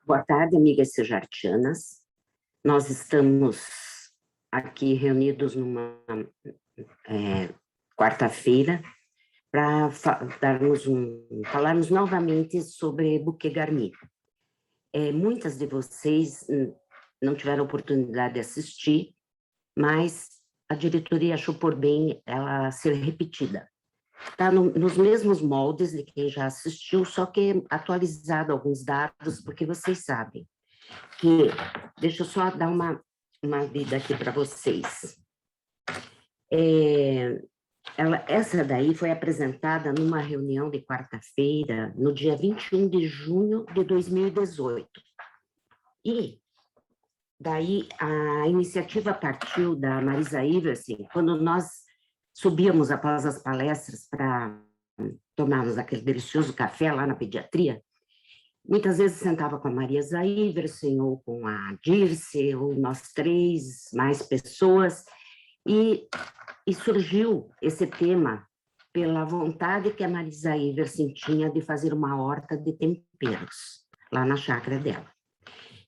Boa tarde, amigas sejartianas. Nós estamos aqui reunidos numa quarta-feira para falarmos novamente sobre Bouquet Garnier. Muitas de vocês não tiveram oportunidade de assistir, mas a diretoria achou por bem ela ser repetida. Está nos mesmos moldes de quem já assistiu, só que atualizado alguns dados, porque vocês sabem que... Deixa eu só dar uma lida aqui para vocês. Essa daí foi apresentada numa reunião de quarta-feira, no dia 21 de junho de 2018. E daí a iniciativa partiu da Marisa Iversen, quando nós subíamos após as palestras para tomarmos aquele delicioso café lá na pediatria. Muitas vezes sentava com a Marisa Iversen, ou com a Dirce, ou nós três, mais pessoas, e surgiu esse tema pela vontade que a Marisa Iversen tinha de fazer uma horta de temperos, lá na chácara dela.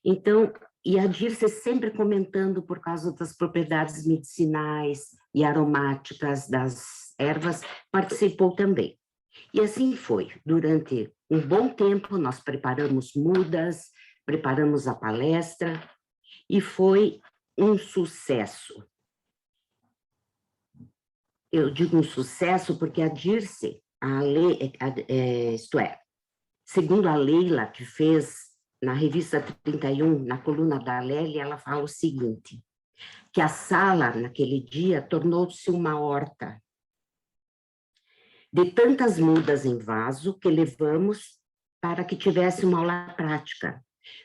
Então, e a Dirce sempre comentando por causa das propriedades medicinais e aromáticas das ervas, participou também. E assim foi. Durante um bom tempo, nós preparamos mudas, preparamos a palestra, e foi um sucesso. Eu digo um sucesso porque a Dirce, segundo a Leila, que fez na revista 31, na coluna da Lélia, ela fala o seguinte, que a sala, naquele dia, tornou-se uma horta de tantas mudas em vaso que levamos para que tivesse uma aula prática.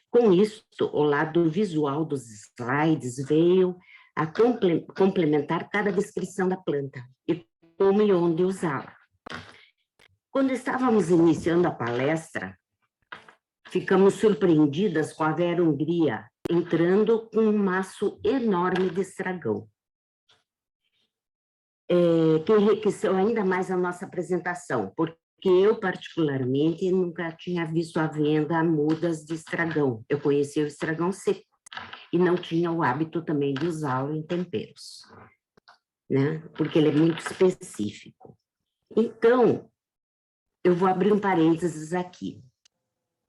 Com isto, o lado visual dos slides veio a complementar cada descrição da planta e como e onde usá-la. Quando estávamos iniciando a palestra, ficamos surpreendidas com a Vera Hungria entrando com um maço enorme de estragão, que enriqueceu ainda mais a nossa apresentação, porque eu, particularmente, nunca tinha visto à venda mudas de estragão. Eu conhecia o estragão seco e não tinha o hábito também de usá-lo em temperos, né? Porque ele é muito específico. Então, eu vou abrir um parênteses aqui.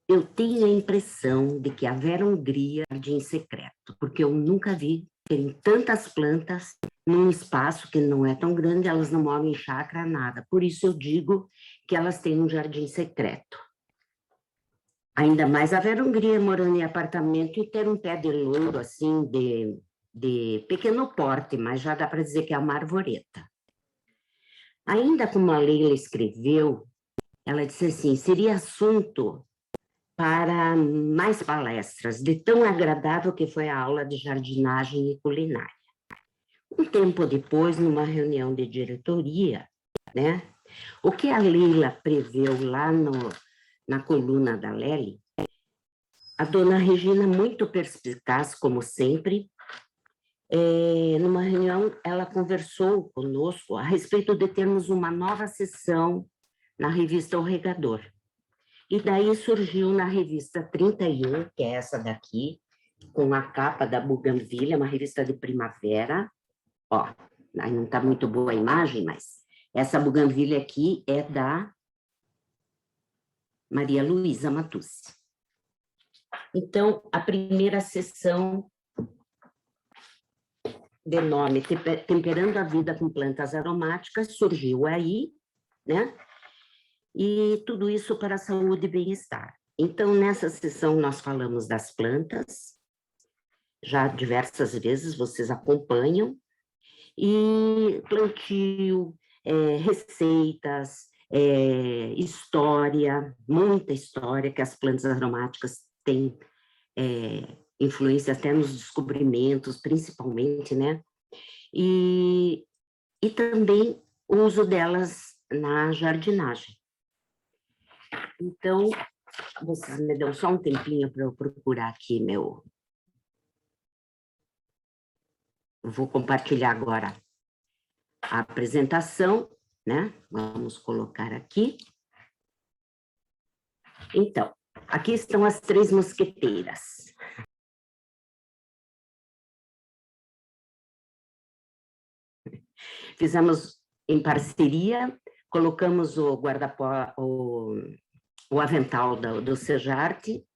Eu tenho a impressão de que a Vera Hungria é um jardim secreto, porque eu nunca vi terem tantas plantas num espaço que não é tão grande, elas não moram em chácara, nada. Por isso eu digo que elas têm um jardim secreto. Ainda mais a Vera Hungria morando em apartamento e ter um pé de louro, assim, de pequeno porte, mas já dá para dizer que é uma arvoreta. Ainda como a Leila escreveu, ela disse assim, seria assunto para mais palestras, de tão agradável que foi a aula de jardinagem e culinária. Um tempo depois, numa reunião de diretoria, né, o que a Leila preveu lá na coluna da Lely, a dona Regina, muito perspicaz, como sempre, numa reunião, ela conversou conosco a respeito de termos uma nova sessão na revista O Regador. E daí surgiu na revista 31, que é essa daqui, com a capa da Bougainville, uma revista de primavera. Ó, aí não está muito boa a imagem, mas essa Bougainville aqui é da Maria Luísa Matucci. Então, a primeira sessão de nome Temperando a Vida com Plantas Aromáticas surgiu aí, né? E tudo isso para a saúde e bem-estar. Então, nessa sessão, nós falamos das plantas, já diversas vezes vocês acompanham, e plantio, receitas, história, muita história, que as plantas aromáticas têm influência até nos descobrimentos, principalmente, né? E também o uso delas na jardinagem. Então, vocês me dão só um tempinho para eu procurar aqui meu... Vou compartilhar agora a apresentação, né? Vamos colocar aqui. Então, Aqui estão as 3 mosqueteiras. Fizemos em parceria, colocamos o guarda-pó, o avental do Sejarte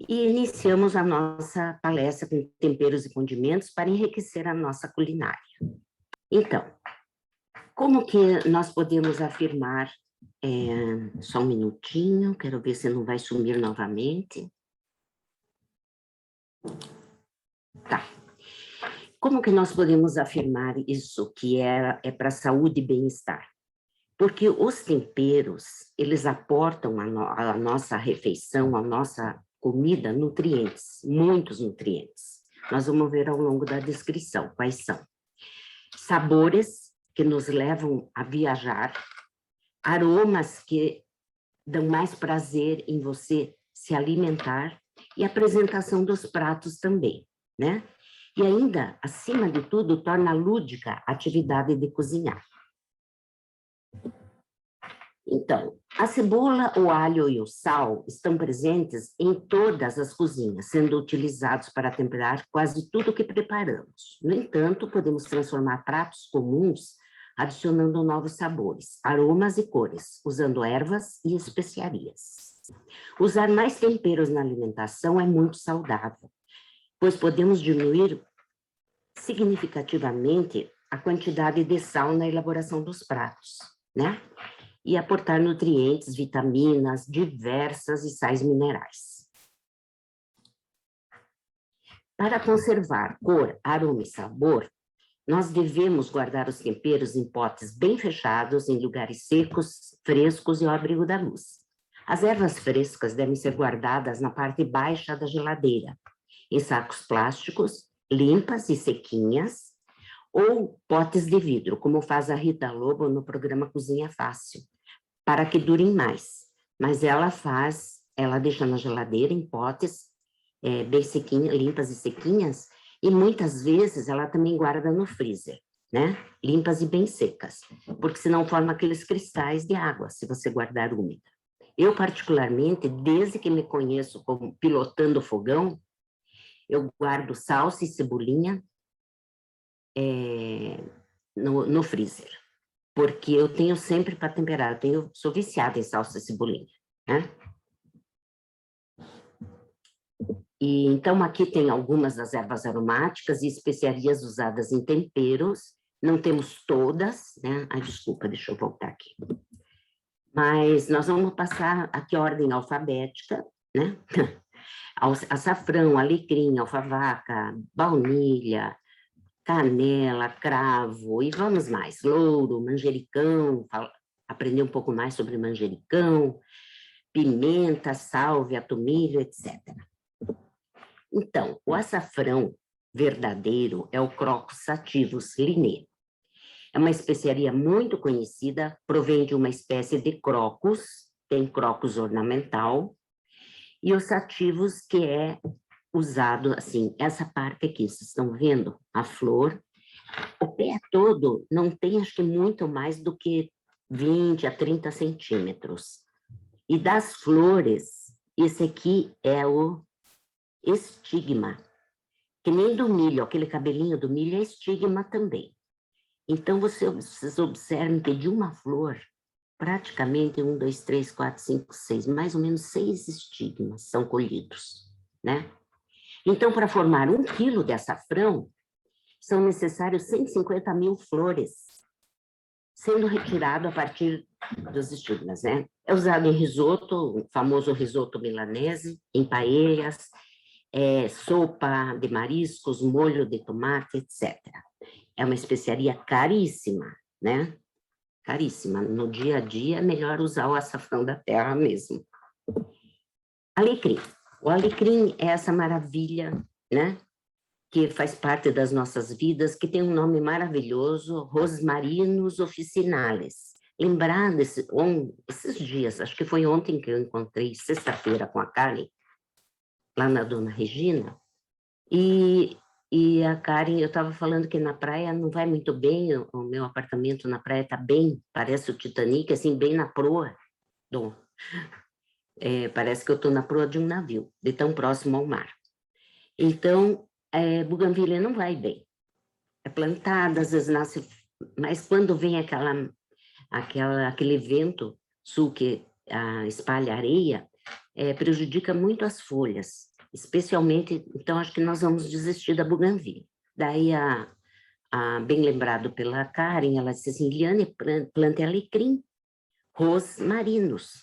e iniciamos a nossa palestra com temperos e condimentos para enriquecer a nossa culinária. Então, como que nós podemos afirmar, só um minutinho, quero ver se não vai sumir novamente. Tá. Como que nós podemos afirmar isso que é para saúde e bem-estar? Porque os temperos, eles aportam à nossa refeição, à nossa comida, nutrientes, muitos nutrientes. Nós vamos ver ao longo da descrição quais são. Sabores que nos levam a viajar, aromas que dão mais prazer em você se alimentar e a apresentação dos pratos também, né? E ainda, acima de tudo, torna lúdica a atividade de cozinhar. Então, a cebola, o alho e o sal estão presentes em todas as cozinhas, sendo utilizados para temperar quase tudo que preparamos. No entanto, podemos transformar pratos comuns adicionando novos sabores, aromas e cores, usando ervas e especiarias. Usar mais temperos na alimentação é muito saudável, pois podemos diminuir significativamente a quantidade de sal na elaboração dos pratos, né? E aportar nutrientes, vitaminas diversas e sais minerais. Para conservar cor, aroma e sabor, nós devemos guardar os temperos em potes bem fechados, em lugares secos, frescos e ao abrigo da luz. As ervas frescas devem ser guardadas na parte baixa da geladeira, em sacos plásticos, limpas e sequinhas, ou potes de vidro, como faz a Rita Lobo no programa Cozinha Fácil, para que durem mais. Mas ela deixa na geladeira em potes bem sequinhas, limpas e sequinhas, e muitas vezes ela também guarda no freezer, né? Limpas e bem secas, porque senão forma aqueles cristais de água, se você guardar úmida. Eu, particularmente, desde que me conheço como pilotando fogão, eu guardo salsa e cebolinha no freezer, porque eu tenho sempre para temperar, sou viciada em salsa e cebolinha, né? E, então, aqui tem algumas das ervas aromáticas e especiarias usadas em temperos, não temos todas, né? Ai, desculpa, deixa eu voltar aqui. Mas nós vamos passar aqui a ordem alfabética, né? Açafrão, alecrim, alfavaca, baunilha, canela, cravo, e vamos mais, louro, manjericão, aprender um pouco mais sobre manjericão, pimenta, sálvia, tomilho, etc. Então, o açafrão verdadeiro é o Crocus sativus Linnaeus. É uma especiaria muito conhecida, provém de uma espécie de crocus, tem crocus ornamental, e os sativos que é usado, assim, essa parte aqui, vocês estão vendo? A flor. O pé todo não tem, acho que muito mais do que 20 a 30 centímetros. E das flores, esse aqui é o estigma, que nem do milho, aquele cabelinho do milho é estigma também. Então, vocês observam que de uma flor, praticamente 1, 2, 3, 4, 5, 6, mais ou menos 6 estigmas são colhidos, né? Então, para formar 1 quilo de açafrão, são necessários 150 mil flores, sendo retirado a partir dos estigmas, né? É usado em risoto, o famoso risoto milanese, em paellas, sopa de mariscos, molho de tomate, etc. É uma especiaria caríssima, né? Caríssima. No dia a dia é melhor usar o açafrão da terra mesmo. Alecrim. O alecrim é essa maravilha, né? Que faz parte das nossas vidas, que tem um nome maravilhoso, Rosmarinus officinalis. Lembrando esses dias, acho que foi ontem que eu encontrei, sexta-feira, com a Karen, lá na Dona Regina, e a Karen, eu estava falando que na praia não vai muito bem, o meu apartamento na praia está bem, parece o Titanic, assim, bem na proa. Parece que eu estou na proa de um navio, de tão próximo ao mar. Então, buganvília não vai bem. É plantada, às vezes nasce, mas quando vem aquele vento sul que espalha areia, prejudica muito as folhas, especialmente, então acho que nós vamos desistir da buganvília. Daí, bem lembrado pela Karen, ela disse assim, Liane, plante alecrim, rosmarinos,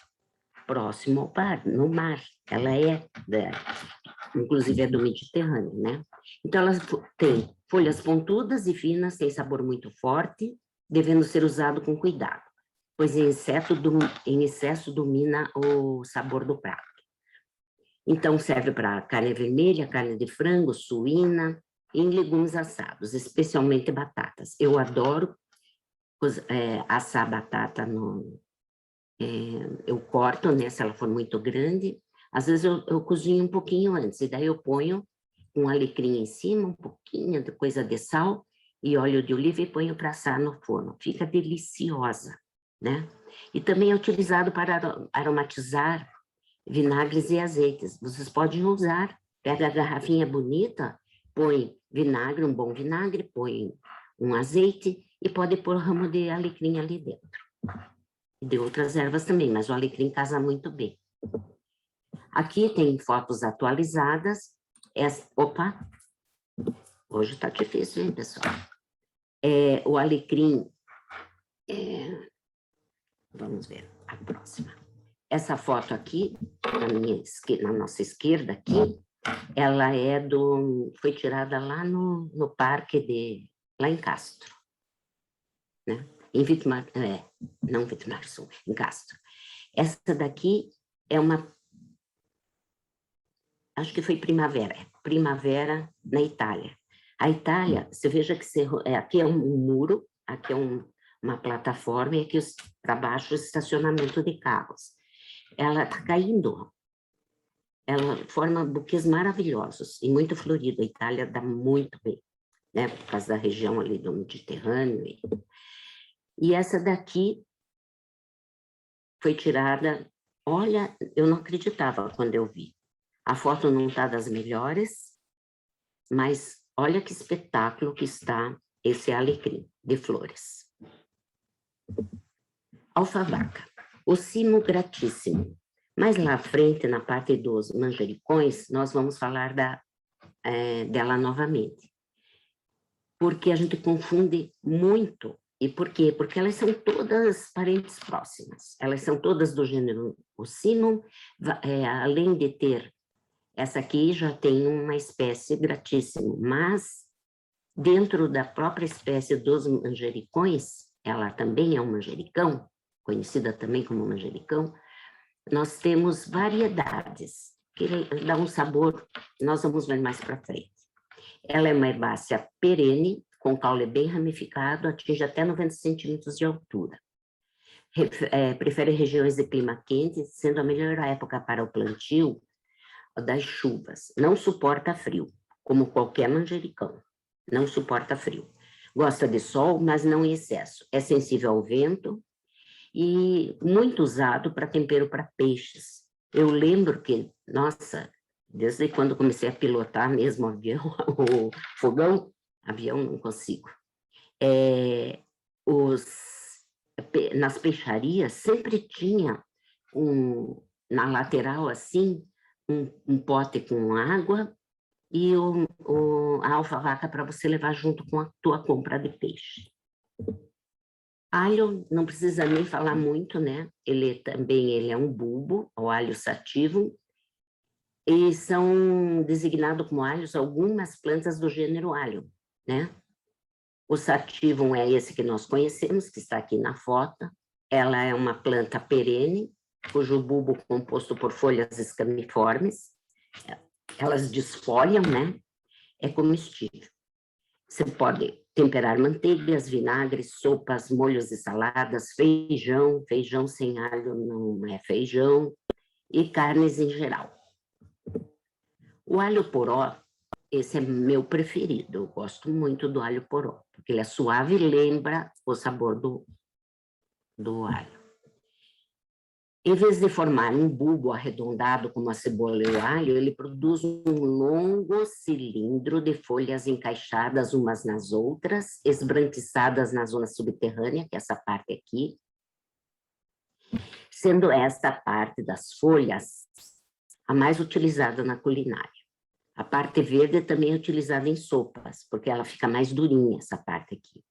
próximo ao mar, no mar. Ela inclusive é do Mediterrâneo, né? Então, ela tem folhas pontudas e finas, tem sabor muito forte, devendo ser usado com cuidado, pois em excesso domina o sabor do prato. Então, serve para carne vermelha, carne de frango, suína, e em legumes assados, especialmente batatas. Eu adoro assar batata eu corto, né, se ela for muito grande. Às vezes eu cozinho um pouquinho antes, e daí eu ponho um alecrim em cima, um pouquinho de coisa de sal e óleo de oliva e ponho para assar no forno. Fica deliciosa, né? E também é utilizado para aromatizar vinagres e azeites. Vocês podem usar, pega a garrafinha bonita, põe vinagre, um bom vinagre, põe um azeite e pode pôr ramo de alecrim ali dentro. E de outras ervas também, mas o alecrim casa muito bem. Aqui tem fotos atualizadas. Opa! Hoje está difícil, hein, pessoal? O alecrim... vamos ver a próxima. Essa foto aqui, na nossa esquerda aqui, ela foi tirada lá no parque lá em Castro, né? Não Vitomar Sul, em Castro. Essa daqui é acho que foi primavera na Itália. A Itália, você veja que aqui é um muro, aqui é uma plataforma, e aqui para baixo o estacionamento de carros. Ela está caindo. Ela forma buquês maravilhosos e muito florido. A Itália dá muito bem, né? Por causa da região ali do Mediterrâneo. E essa daqui foi tirada... Olha, eu não acreditava quando eu vi. A foto não está das melhores, mas olha que espetáculo que está esse alecrim de flores. Alfavaca, o cimo gratíssimo. Mais lá à frente, na parte dos manjericões, nós vamos falar dela novamente. Porque a gente confunde muito. E por quê? Porque elas são todas parentes próximas. Elas são todas do gênero Ocimum, além de ter... Essa aqui já tem uma espécie gratíssimo, mas dentro da própria espécie dos manjericões, ela também é um manjericão, conhecida também como manjericão, nós temos variedades, que dá um sabor, nós vamos ver mais para frente. Ela é uma herbácea perene, com caule bem ramificado, atinge até 90 centímetros de altura. Prefere regiões de clima quente, sendo a melhor época para o plantio das chuvas. Não suporta frio, como qualquer manjericão. Não suporta frio. Gosta de sol, mas não em excesso. É sensível ao vento e muito usado para tempero para peixes. Eu lembro que, nossa, desde quando comecei a pilotar mesmo o avião, o fogão, avião não consigo. Nas peixarias sempre tinha na lateral assim, um pote com água e a alfavaca para você levar junto com a tua compra de peixe. Alho, não precisa nem falar muito, né? Ele é um bulbo, o alho sativum, e são designados como alhos algumas plantas do gênero alho, né? O sativum é esse que nós conhecemos, que está aqui na foto. Ela é uma planta perene, cujo bulbo composto por folhas escamiformes. Elas desfolham, né? É comestível. Você pode temperar manteigas, vinagres, sopas, molhos e saladas, feijão sem alho não é feijão, e carnes em geral. O alho poró, esse é meu preferido, eu gosto muito do alho poró, porque ele é suave e lembra o sabor do alho. Em vez de formar um bulbo arredondado como a cebola e o alho, ele produz um longo cilindro de folhas encaixadas umas nas outras, esbranquiçadas na zona subterrânea, que é essa parte aqui, sendo esta parte das folhas a mais utilizada na culinária. A parte verde também é utilizada em sopas, porque ela fica mais durinha, essa parte aqui.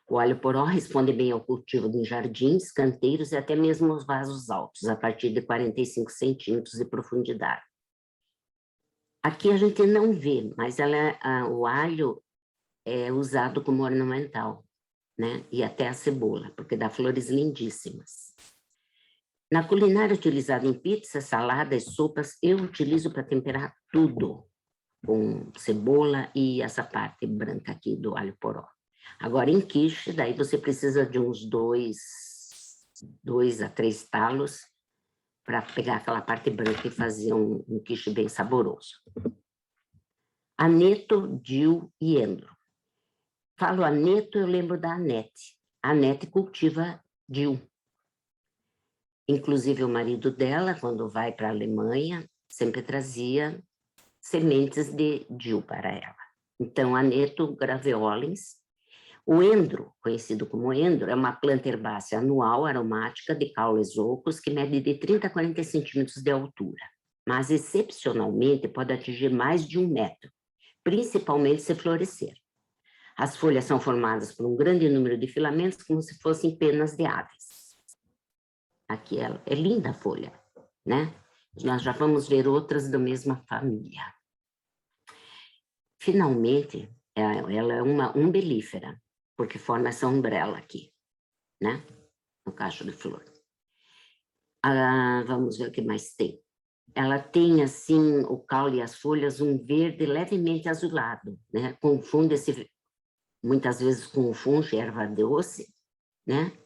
O alho poró responde bem ao cultivo em jardins, canteiros e até mesmo os vasos altos, a partir de 45 centímetros de profundidade. Aqui a gente não vê, mas o alho é usado como ornamental, né? E até a cebola, porque dá flores lindíssimas. Na culinária utilizada em pizza, salada e sopas, eu utilizo para temperar tudo, com cebola e essa parte branca aqui do alho poró. Agora, em quiche, daí você precisa de uns 2 a 3 talos para pegar aquela parte branca e fazer um quiche bem saboroso. Aneto, Dil e Endro. Falo aneto, eu lembro da Anete. A Anete cultiva Dil. Inclusive, o marido dela, quando vai para a Alemanha, sempre trazia sementes de Dil para ela. Então, Aneto graveolens. O endro, conhecido como endro, é uma planta herbácea anual aromática de caules ocos que mede de 30 a 40 centímetros de altura, mas excepcionalmente pode atingir mais de 1 metro, principalmente se florescer. As folhas são formadas por um grande número de filamentos como se fossem penas de aves. Aqui é linda a folha, né? Nós já vamos ver outras da mesma família. Finalmente, ela é uma umbelífera, porque forma essa umbrella aqui, né? No cacho de flor. Vamos ver o que mais tem. Ela tem, assim, o caule e as folhas, um verde levemente azulado, né? Confunde-se, muitas vezes, com o funcho e erva doce, né?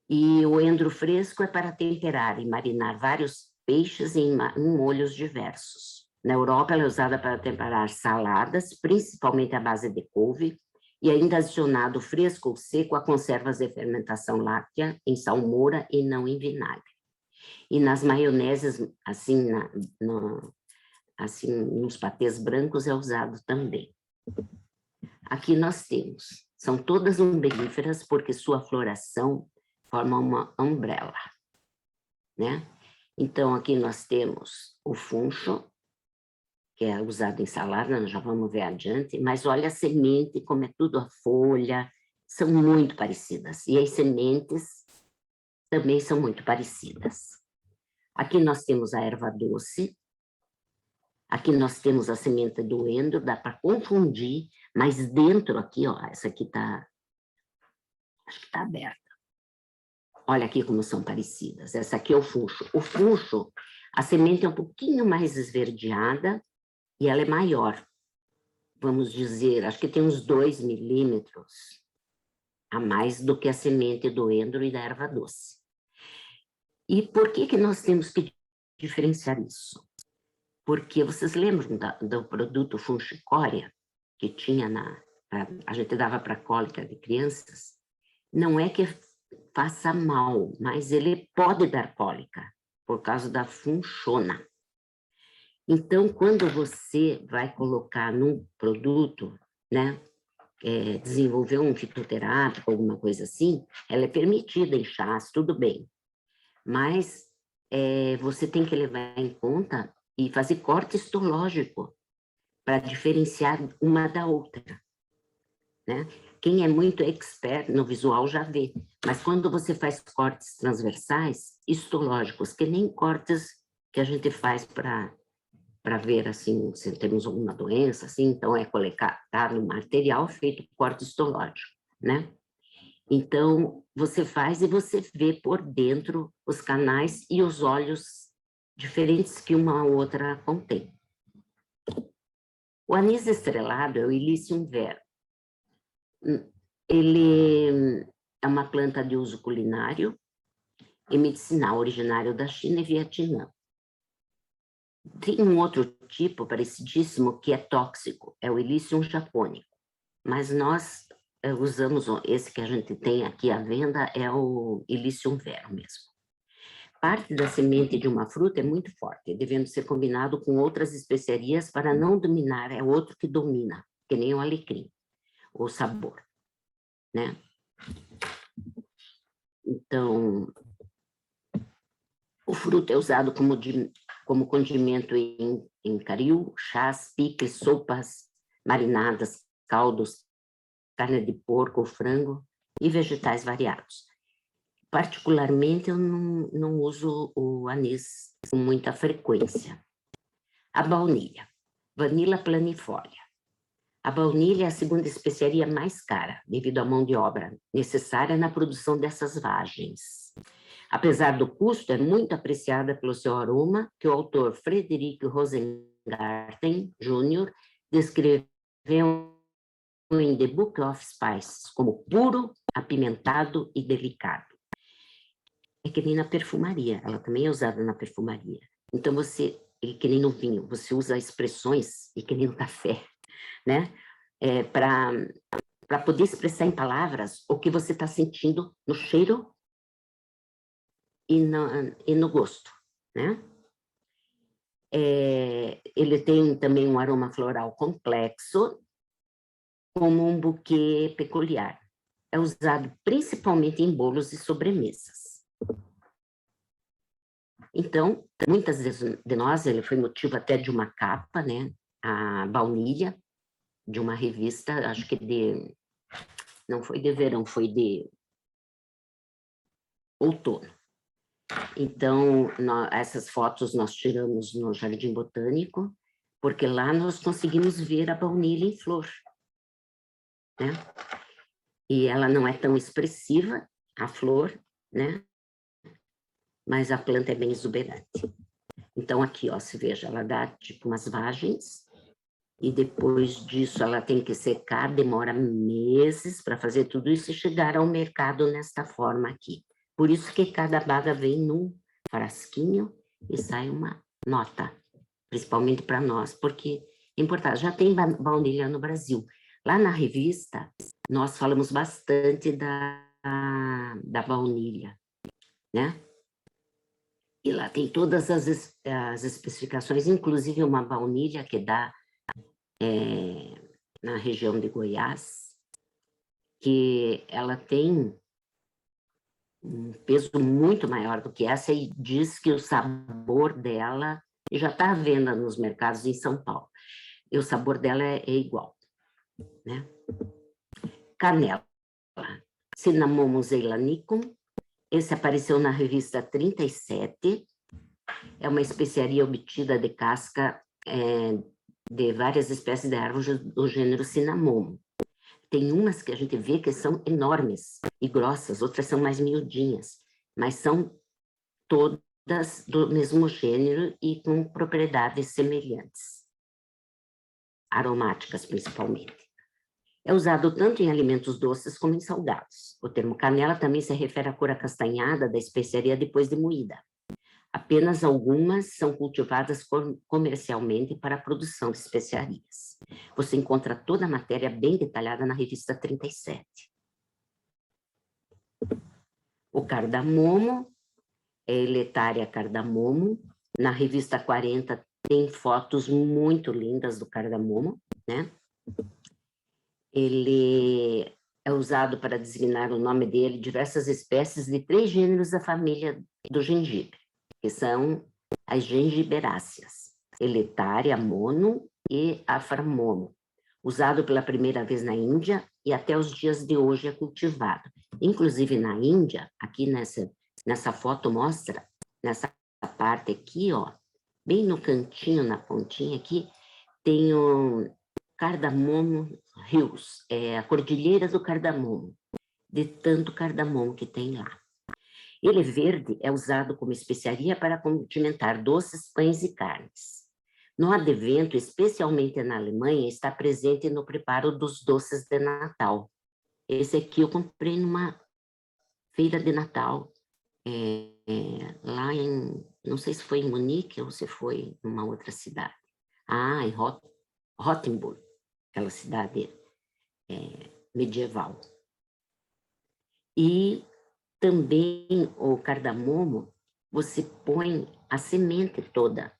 E o endro fresco é para temperar e marinar vários peixes em molhos diversos. Na Europa, ela é usada para temperar saladas, principalmente à base de couve, e ainda adicionado fresco ou seco a conservas de fermentação láctea em salmoura e não em vinagre. E nas maioneses, assim, assim nos patês brancos é usado também. Aqui nós temos, são todas umbelíferas porque sua floração forma uma umbrella, né? Então, aqui nós temos o funcho, que é usado em salada, nós já vamos ver adiante, mas olha a semente, como é tudo a folha, são muito parecidas. E as sementes também são muito parecidas. Aqui nós temos a erva doce, aqui nós temos a semente do endro, dá para confundir, mas dentro aqui, ó, essa aqui tá, acho que está aberta. Olha aqui como são parecidas. Essa aqui é o funcho. O funcho, a semente é um pouquinho mais esverdeada, e ela é maior, vamos dizer, acho que tem uns 2 milímetros a mais do que a semente do endro e da erva doce. E por que nós temos que diferenciar isso? Porque vocês lembram do produto Funchicória, que tinha a gente dava para cólica de crianças? Não é que faça mal, mas ele pode dar cólica, por causa da funchona. Então, quando você vai colocar num produto, né, desenvolver um fitoterápico, alguma coisa assim, ela é permitida em chás, tudo bem. Mas você tem que levar em conta e fazer corte histológico para diferenciar uma da outra, né? Quem é muito expert no visual já vê, mas quando você faz cortes transversais, histológicos, que nem cortes que a gente faz para ver, assim, se temos alguma doença, assim, então é coletado um material feito corte histológico, né? Então, você faz e você vê por dentro os canais e os olhos diferentes que uma outra contém. O anis estrelado é o Ilicium vero. Ele é uma planta de uso culinário e medicinal, originário da China e Vietnã. Tem um outro tipo parecidíssimo que é tóxico, é o Ilicium japônico, mas nós usamos esse que a gente tem aqui à venda, é o Ilicium vero mesmo. parte da semente de uma fruta é muito forte, devendo ser combinado com outras especiarias para não dominar, é outro que domina, que nem o alecrim, o sabor, né? Então, o fruto é usado como condimento em caril, chás, picles, sopas, marinadas, caldos, carne de porco ou frango e vegetais variados. Particularmente, eu não uso o anis com muita frequência. A baunilha, Vanilla planifolia. A baunilha é a segunda especiaria mais cara, devido à mão de obra necessária na produção dessas vagens. Apesar do custo, é muito apreciada pelo seu aroma, que o autor Frederick Rosengarten Jr. descreveu em The Book of Spices como puro, apimentado e delicado. É que nem na perfumaria, ela também é usada na perfumaria. Então, é que nem no vinho, você usa expressões, e que nem no café, né? Para poder expressar em palavras o que você está sentindo no cheiro e no gosto, né? Ele tem também um aroma floral complexo, como um buquê peculiar. É usado principalmente em bolos e sobremesas. Então, muitas de nós, ele foi motivo até de uma capa, né? A baunilha, de uma revista, acho que não foi de verão, foi de outono. Então, essas fotos nós tiramos no Jardim Botânico, porque lá nós conseguimos ver a baunilha em flor, né? E ela não é tão expressiva, a flor, né? Mas a planta é bem exuberante. Então, aqui, ó, se veja, ela dá tipo umas vagens, e depois disso ela tem que secar, demora meses para fazer tudo isso e chegar ao mercado nesta forma aqui. Por isso que cada baga vem num frasquinho e sai uma nota, principalmente para nós, porque é importante. Já tem baunilha no Brasil. Lá na revista, nós falamos bastante da baunilha, né? E lá tem todas as especificações, inclusive uma baunilha que dá na região de Goiás, que ela tem um peso muito maior do que essa e diz que o sabor dela já está à venda nos mercados em São Paulo. E o sabor dela é igual, né? Canela, Cinnamomum zeylanicum. Esse apareceu na revista 37. É uma especiaria obtida de casca de várias espécies de árvores do gênero Cinnamomum. Tem umas que a gente vê que são enormes e grossas, outras são mais miudinhas, mas são todas do mesmo gênero e com propriedades semelhantes, aromáticas principalmente. É usado tanto em alimentos doces como em salgados. O termo canela também se refere à cor acastanhada da especiaria depois de moída. Apenas algumas são cultivadas comercialmente para a produção de especiarias. Você encontra toda a matéria bem detalhada na revista 37. O cardamomo é Eletaria cardamomo. Na revista 40 tem fotos muito lindas do cardamomo, né? Ele é usado para designar o nome dele diversas espécies de 3 gêneros da família do gengibre, que são as gengiberáceas, Eletaria mono e Aframono, usado pela primeira vez na Índia e até os dias de hoje é cultivado. Inclusive na Índia, aqui nessa foto mostra, nessa parte aqui, ó, bem no cantinho, na pontinha aqui, tem o Cardamomo Hills, a Cordilheira do Cardamomo, de tanto cardamomo que tem lá. Ele verde é usado como especiaria para condimentar doces, pães e carnes. No advento, especialmente na Alemanha, está presente no preparo dos doces de Natal. Esse aqui eu comprei numa feira de Natal, lá em, não sei se foi em Munique ou se foi em uma outra cidade. Em Rothenburg, aquela cidade medieval. E também o cardamomo, você põe a semente toda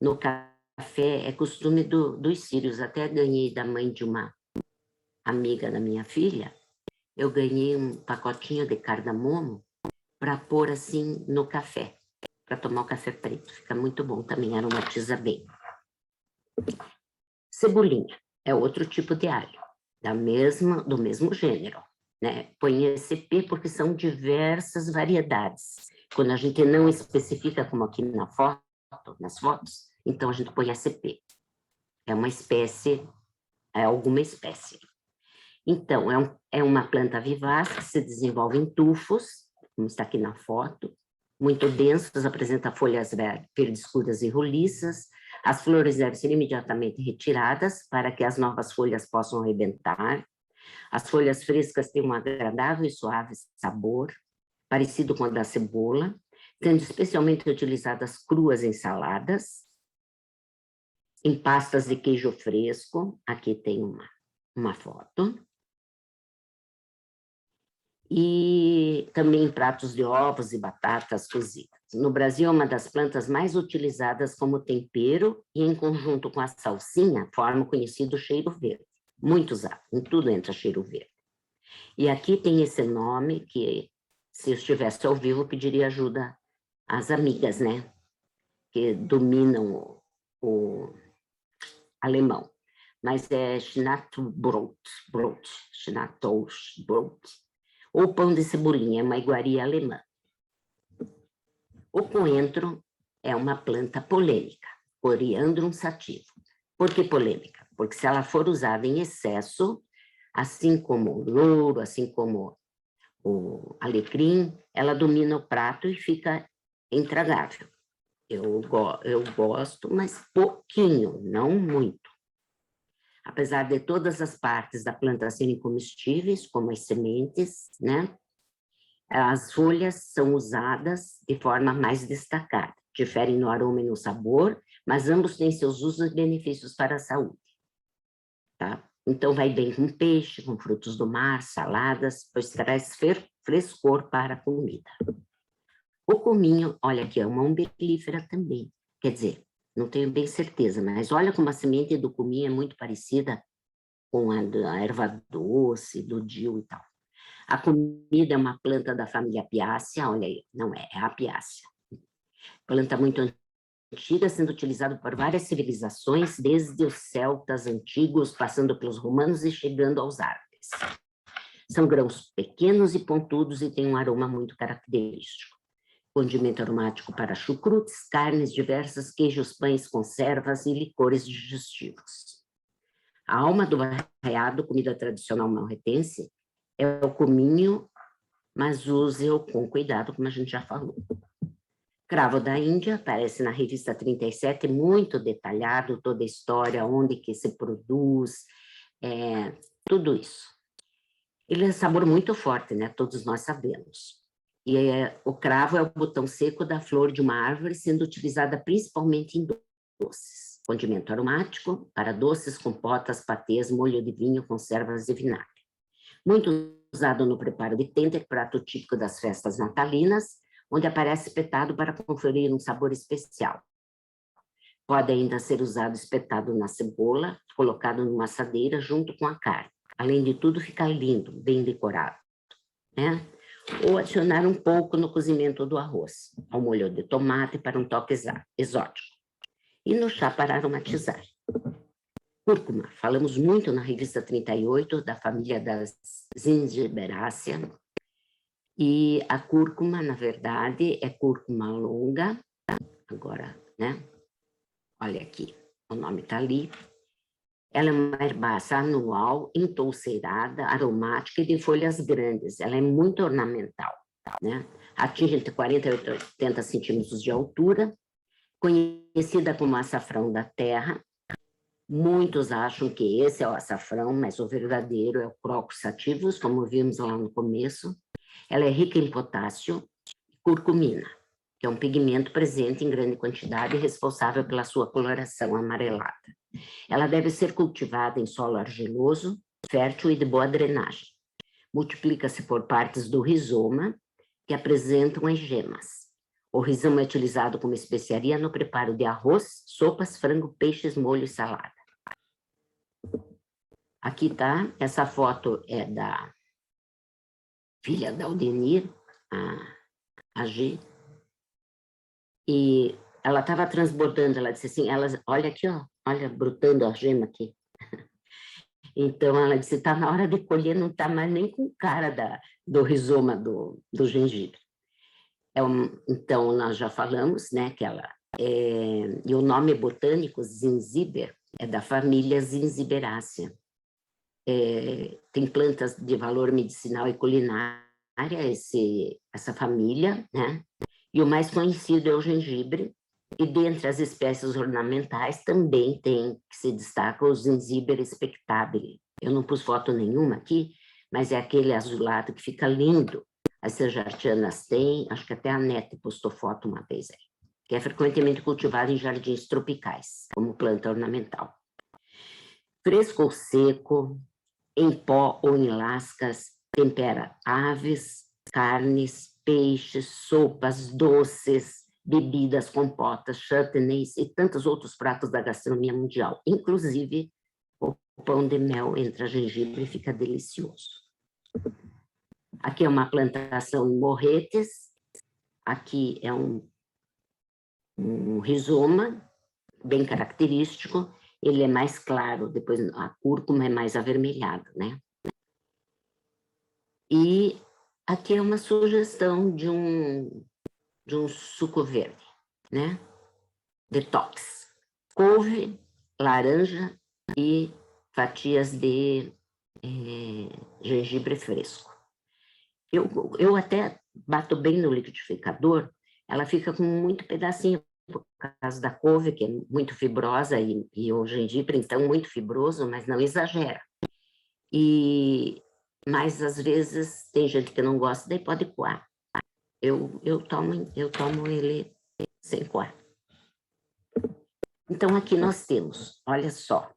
no café. É costume dos sírios. Até ganhei da mãe de uma amiga da minha filha, eu ganhei um pacotinho de cardamomo para pôr assim no café, para tomar o café preto. Fica muito bom também, aromatiza bem. Cebolinha é outro tipo de alho, do mesmo gênero, né? Põe ECP porque são diversas variedades. Quando a gente não especifica, como aqui na foto, nas fotos, então a gente põe ECP. É uma espécie, é alguma espécie. Então, é uma planta vivaz que se desenvolve em tufos, como está aqui na foto, muito densos, apresenta folhas verdes escuras e roliças. As flores devem ser imediatamente retiradas para que as novas folhas possam arrebentar. As folhas frescas têm um agradável e suave sabor, parecido com o da cebola, sendo especialmente utilizadas cruas em saladas, em pastas de queijo fresco. Aqui tem uma foto. E também em pratos de ovos e batatas cozidas. No Brasil, é uma das plantas mais utilizadas como tempero e, em conjunto com a salsinha, forma o conhecido cheiro verde. Muito usado, em tudo entra cheiro verde. E aqui tem esse nome que, se eu estivesse ao vivo, pediria ajuda às amigas, né? Que dominam o alemão. Mas é Schnattelbrot, Schnattelbrot, ou pão de cebolinha, é uma iguaria alemã. O coentro é uma planta polêmica, Coriandrum sativa. Por que polêmica? Porque se ela for usada em excesso, assim como o louro, assim como o alecrim, ela domina o prato e fica intragável. Eu gosto, mas pouquinho, não muito. Apesar de todas as partes da planta serem comestíveis, como as sementes, né? As folhas são usadas de forma mais destacada, diferem no aroma e no sabor, mas ambos têm seus usos e benefícios para a saúde. Tá? Então, vai bem com peixe, com frutos do mar, saladas, pois traz frescor para a comida. O cominho, olha aqui, é uma umbelífera também. Quer dizer, não tenho bem certeza, mas olha como a semente do cominho é muito parecida com a da erva doce, do dill e tal. A comida é uma planta da família Apiácea, olha aí, não é a Apiácea. Planta muito antiga, sendo utilizada por várias civilizações, desde os celtas antigos, passando pelos romanos e chegando aos árabes. São grãos pequenos e pontudos e têm um aroma muito característico. Condimento aromático para chucrutes, carnes diversas, queijos, pães, conservas e licores digestivos. A alma do arraiado, comida tradicional malretense, é o cominho, mas use-o com cuidado, como a gente já falou. Cravo da Índia, aparece na revista 37, muito detalhado, toda a história, onde que se produz, tudo isso. Ele é sabor muito forte, né? Todos nós sabemos. E o cravo é o botão seco da flor de uma árvore, sendo utilizada principalmente em doces. Condimento aromático para doces, compotas, patês, molho de vinho, conservas e vinagre. Muito usado no preparo de tender, prato típico das festas natalinas, onde aparece espetado para conferir um sabor especial. Pode ainda ser usado espetado na cebola, colocado numa assadeira junto com a carne. Além de tudo, fica lindo, bem decorado, né? Ou adicionar um pouco no cozimento do arroz, ao molho de tomate para um toque exótico. E no chá para aromatizar. Cúrcuma, falamos muito na revista 38, da família das Zingiberáceas. E a cúrcuma, na verdade, é cúrcuma longa. Agora, né? Olha aqui, o nome está ali. Ela é uma herbácea anual, entouceirada, aromática e de folhas grandes. Ela é muito ornamental, né? Atinge entre 40 e 80 centímetros de altura, conhecida como açafrão da terra. Muitos acham que esse é o açafrão, mas o verdadeiro é o Crocus sativus, como vimos lá no começo. Ela é rica em potássio e curcumina, que é um pigmento presente em grande quantidade e responsável pela sua coloração amarelada. Ela deve ser cultivada em solo argiloso, fértil e de boa drenagem. Multiplica-se por partes do rizoma, que apresentam as gemas. O rizoma é utilizado como especiaria no preparo de arroz, sopas, frango, peixes, molho e salada. Aqui está, essa foto é da filha da Aldenir, a G, e ela estava transbordando, ela disse assim, olha aqui, ó, olha, brotando a gema aqui. Então, ela disse, está na hora de colher, não está mais nem com cara do rizoma do gengibre. Então, nós já falamos, né, que ela... e o nome botânico, Zingiber, é da família Zingiberacea. Tem plantas de valor medicinal e culinária, essa família, né? E o mais conhecido é o gengibre, e dentre as espécies ornamentais também tem, que se destaca, o Zingiber spectabile. Eu não pus foto nenhuma aqui, mas é aquele azulado que fica lindo. As sejartianas têm, acho que até a Nete postou foto uma vez aí, que é frequentemente cultivado em jardins tropicais, como planta ornamental. Fresco ou seco, em pó ou em lascas, tempera aves, carnes, peixes, sopas, doces, bebidas, compotas, chutneys e tantos outros pratos da gastronomia mundial. Inclusive, o pão de mel entra gengibre e fica delicioso. Aqui é uma plantação em morretes. Aqui é um rizoma bem característico. Ele é mais claro, depois a cúrcuma é mais avermelhada, né? E aqui é uma sugestão de um suco verde, né? Detox. Couve, laranja e fatias de gengibre fresco. Eu até bato bem no liquidificador, ela fica com muito pedacinho, por causa da couve, que é muito fibrosa, e o gengibre, então, muito fibroso, mas não exagera. Mas, às vezes, tem gente que não gosta, daí pode coar. Eu tomo ele sem coar. Então, aqui nós temos, olha só,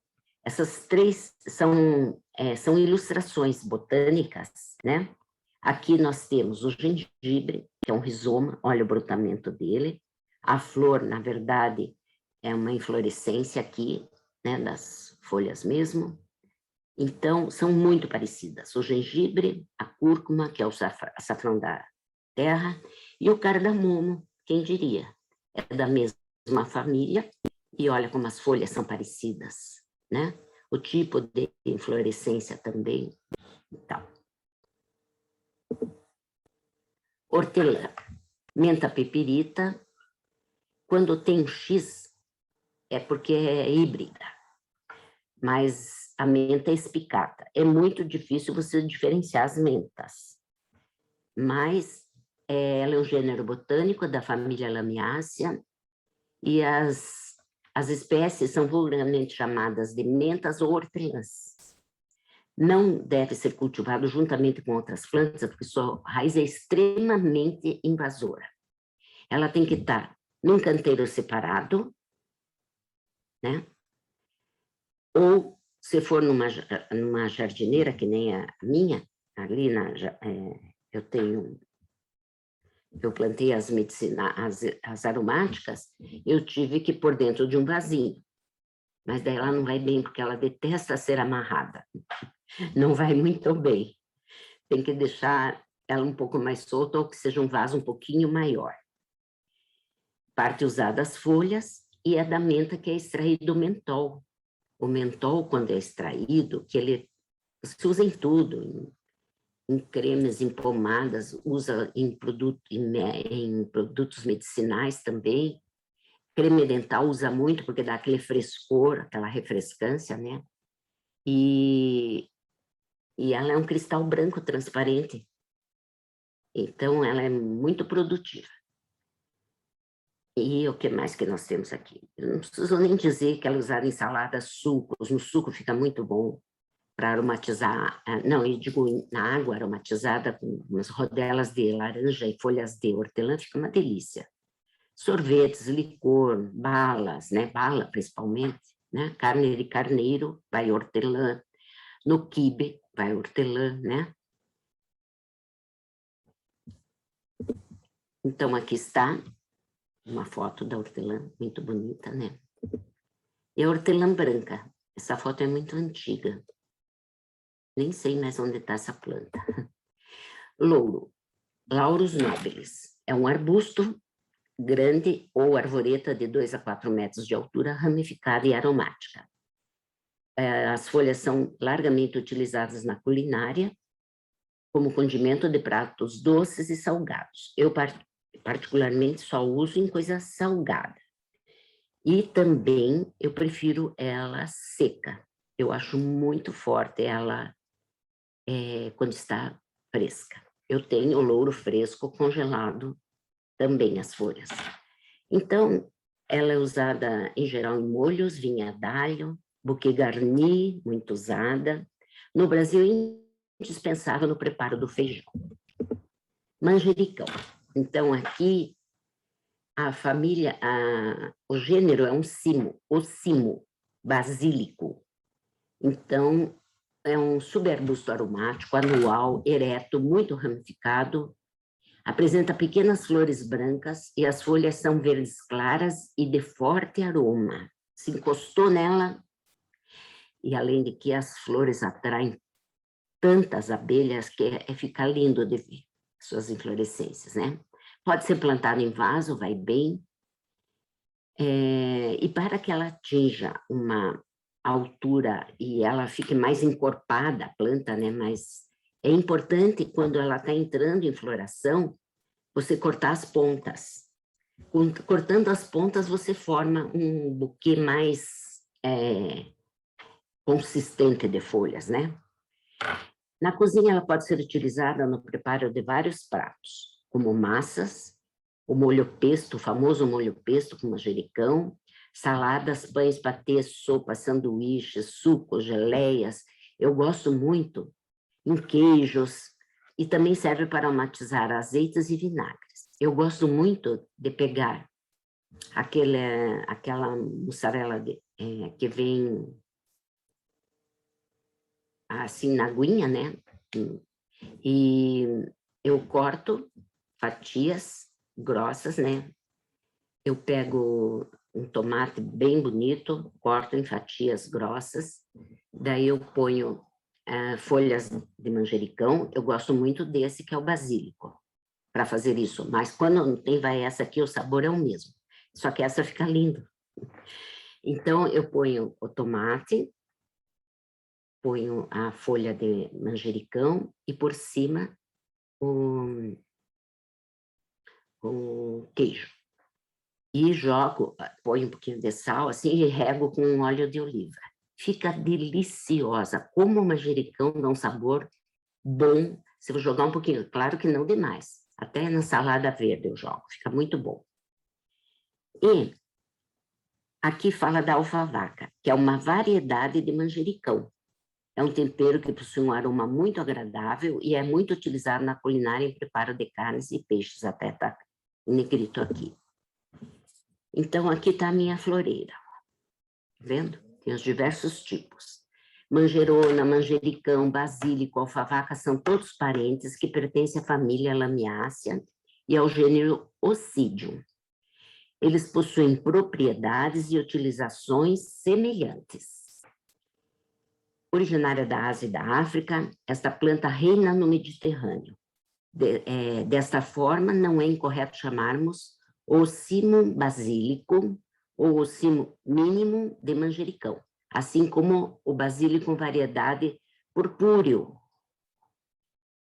essas três são ilustrações botânicas, né? Aqui nós temos o gengibre, que é um rizoma, olha o brotamento dele. A flor, na verdade, é uma inflorescência aqui, né, das folhas mesmo. Então, são muito parecidas. O gengibre, a cúrcuma, que é o açafrão da terra, e o cardamomo, quem diria? É da mesma família, e olha como as folhas são parecidas, né? O tipo de inflorescência também e tal. Hortelã, menta pipirita, quando tem X, é porque é híbrida, mas a menta é espicata. É muito difícil você diferenciar as mentas, mas ela é um gênero botânico da família Lamiácea, e as espécies são vulgarmente chamadas de mentas ou hortelãs. Não deve ser cultivado juntamente com outras plantas, porque sua raiz é extremamente invasora. Ela tem que estar num canteiro separado, né? Ou, se for numa jardineira, que nem a minha, ali eu plantei as aromáticas, eu tive que pôr dentro de um vasinho. Mas daí ela não vai bem, porque ela detesta ser amarrada. Não vai muito bem. Tem que deixar ela um pouco mais solta, ou que seja um vaso um pouquinho maior. Parte usada as folhas, e é da menta que é extraído o mentol. O mentol, quando é extraído, que ele se usa em tudo, em cremes, em pomadas, usa em produtos medicinais também. Creme dental usa muito, porque dá aquele frescor, aquela refrescância, né? E ela é um cristal branco transparente. Então, ela é muito produtiva. E o que mais que nós temos aqui? Eu não preciso nem dizer que ela é usada em saladas, sucos. No suco fica muito bom para aromatizar. Não, eu digo na água aromatizada com umas rodelas de laranja e folhas de hortelã, fica uma delícia. Sorvetes, licor, balas, né? Bala principalmente, né? Carne de carneiro, vai hortelã. No quibe, vai hortelã, né? Então, aqui está uma foto da hortelã, muito bonita, né? E a hortelã branca. Essa foto é muito antiga. Nem sei mais onde está essa planta. Louro. Laurus nobilis. É um arbusto grande ou arvoreta de 2 a 4 metros de altura, ramificada e aromática. As folhas são largamente utilizadas na culinária, como condimento de pratos doces e salgados. Eu, particularmente, só uso em coisa salgada. E também eu prefiro ela seca. Eu acho muito forte ela quando está fresca. Eu tenho o louro fresco congelado também, as folhas. Então, ela é usada em geral em molhos, vinha d'alho, bouquet garni, muito usada. No Brasil, indispensável no preparo do feijão. Manjericão. Então, aqui, a família, o gênero é um cimo, o cimo basílico. Então, é um subarbusto aromático, anual, ereto, muito ramificado, apresenta pequenas flores brancas e as folhas são verdes claras e de forte aroma. Se encostou nela, e além de que as flores atraem tantas abelhas que fica lindo de ver suas inflorescências, né? Pode ser plantado em vaso, vai bem. E para que ela atinja uma altura e ela fique mais encorpada, a planta, né? Mas é importante, quando ela está entrando em floração, você cortar as pontas. Cortando as pontas, você forma um buquê mais consistente de folhas, né? Na cozinha, ela pode ser utilizada no preparo de vários pratos, como massas, o molho pesto, o famoso molho pesto com manjericão, saladas, pães, patês, sopas, sanduíches, sucos, geleias. Eu gosto muito em queijos, e também serve para aromatizar azeites e vinagres. Eu gosto muito de pegar aquela mussarela que vem assim na aguinha, né? E eu corto fatias grossas, né? Eu pego um tomate bem bonito, corto em fatias grossas, daí eu ponho folhas de manjericão. Eu gosto muito desse, que é o basílico, para fazer isso, mas quando não tem, vai essa aqui, o sabor é o mesmo, só que essa fica linda. Então, eu ponho o tomate, ponho a folha de manjericão e por cima o queijo. E jogo, ponho um pouquinho de sal, assim, e rego com um óleo de oliva. Fica deliciosa. Como o manjericão dá um sabor bom. Se eu jogar um pouquinho, claro que não demais. Até na salada verde eu jogo, fica muito bom. E aqui fala da alfavaca, que é uma variedade de manjericão. É um tempero que possui um aroma muito agradável e é muito utilizado na culinária em preparo de carnes e peixes, até está em negrito aqui. Então, aqui está a minha floreira, vendo? Tem os diversos tipos. Manjerona, manjericão, basílico, alfavaca são todos parentes que pertencem à família Lamiácea e ao gênero Oncidium. Eles possuem propriedades e utilizações semelhantes. Originária da Ásia e da África, esta planta reina no Mediterrâneo. Desta forma, não é incorreto chamarmos o cimo basílico ou o cimo mínimo de manjericão, assim como o basílico variedade purpúreo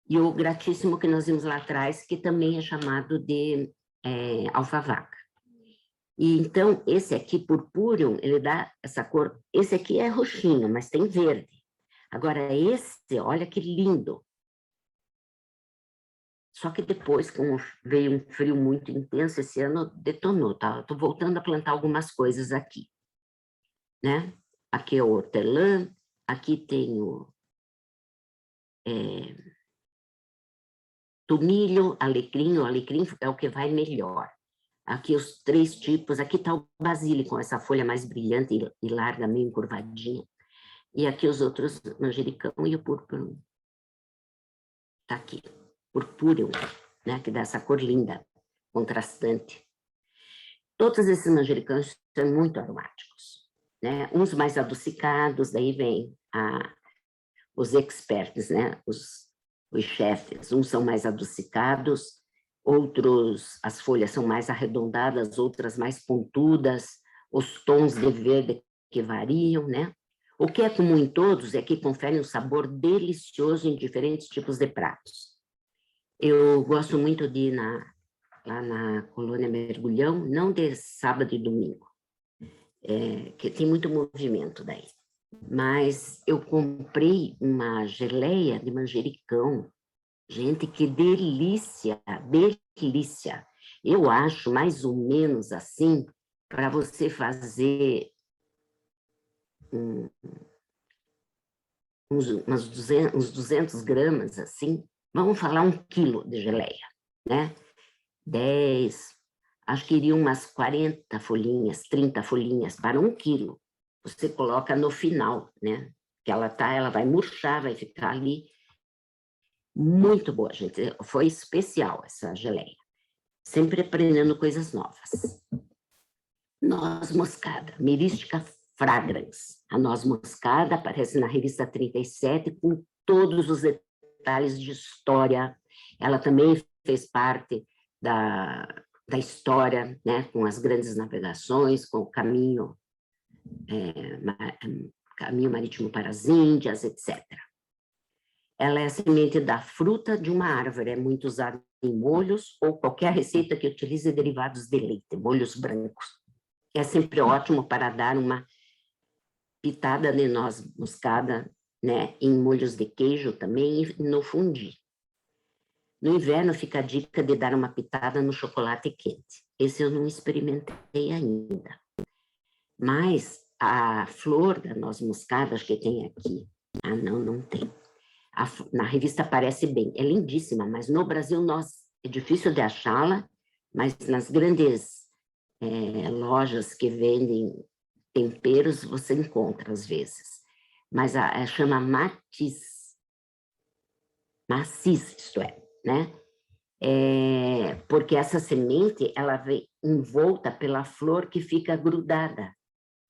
e o gratíssimo que nós vimos lá atrás, que também é chamado de alfavaca. E então, esse aqui, purpúreo, ele dá essa cor. Esse aqui é roxinho, mas tem verde. Agora, esse, olha que lindo. Só que depois, como veio um frio muito intenso, esse ano detonou, tá? Estou voltando a plantar algumas coisas aqui, né? Aqui é o hortelã, aqui tem o tomilho, alecrim. O alecrim é o que vai melhor. Aqui os 3 tipos, aqui está o basílico, essa folha mais brilhante e larga, meio encurvadinha. E aqui os outros, manjericão e o púrpura. Está aqui, purpúreo, né? Que dá essa cor linda, contrastante. Todos esses manjericãos são muito aromáticos, né? Uns mais adocicados, daí vem os experts, né? Os chefes, uns são mais adocicados, outros, as folhas são mais arredondadas, outras mais pontudas, os tons de verde que variam, né? O que é comum em todos é que conferem um sabor delicioso em diferentes tipos de pratos. Eu gosto muito de ir lá na Colônia Mergulhão, não de sábado e domingo, que tem muito movimento daí. Mas eu comprei uma geleia de manjericão. Gente, que delícia, delícia. Eu acho mais ou menos assim, para você fazer uns 200 gramas, assim, vamos falar 1 quilo de geleia, né? 10, acho que iriam umas 40 folhinhas, 30 folhinhas para 1 quilo. Você coloca no final, né? Que ela vai murchar, vai ficar ali. Muito boa, gente. Foi especial essa geleia. Sempre aprendendo coisas novas. Noz moscada, Myristica fragrans. A noz moscada aparece na revista 37 com todos os detalhes de história. Ela também fez parte da história, né, com as grandes navegações, com o caminho marítimo para as Índias, etc. Ela é a semente da fruta de uma árvore, é muito usada em molhos ou qualquer receita que utilize derivados de leite, molhos brancos. É sempre ótimo para dar uma pitada de noz moscada, né, em molhos de queijo também e no fondue. No inverno fica a dica de dar uma pitada no chocolate quente. Esse eu não experimentei ainda. Mas a flor da noz moscada, acho que tem aqui. Ah, não tem. Na revista aparece bem, é lindíssima, mas no Brasil é difícil de achá-la, mas nas grandes lojas que vendem temperos você encontra às vezes. Mas chama macis, isto é, né? Porque essa semente, ela vem envolta pela flor que fica grudada,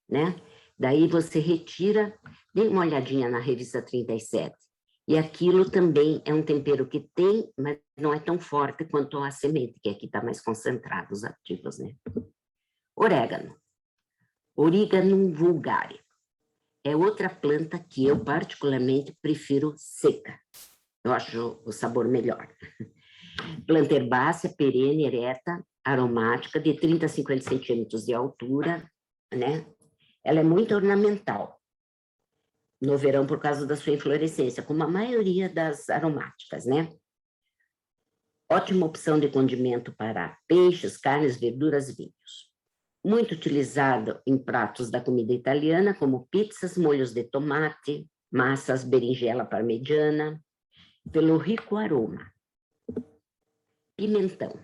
né? Daí você retira, dê uma olhadinha na revista 37. E aquilo também é um tempero que tem, mas não é tão forte quanto a semente, que aqui está mais concentrado os ativos, né? Orégano. Origanum vulgare. É outra planta que eu particularmente prefiro seca. Eu acho o sabor melhor. Planta herbácea, perene, ereta, aromática, de 30 a 50 centímetros de altura, né? Ela é muito ornamental no verão por causa da sua inflorescência, como a maioria das aromáticas, né? Ótima opção de condimento para peixes, carnes, verduras, vinhos. Muito utilizado em pratos da comida italiana, como pizzas, molhos de tomate, massas, berinjela parmegiana, pelo rico aroma. Pimentão.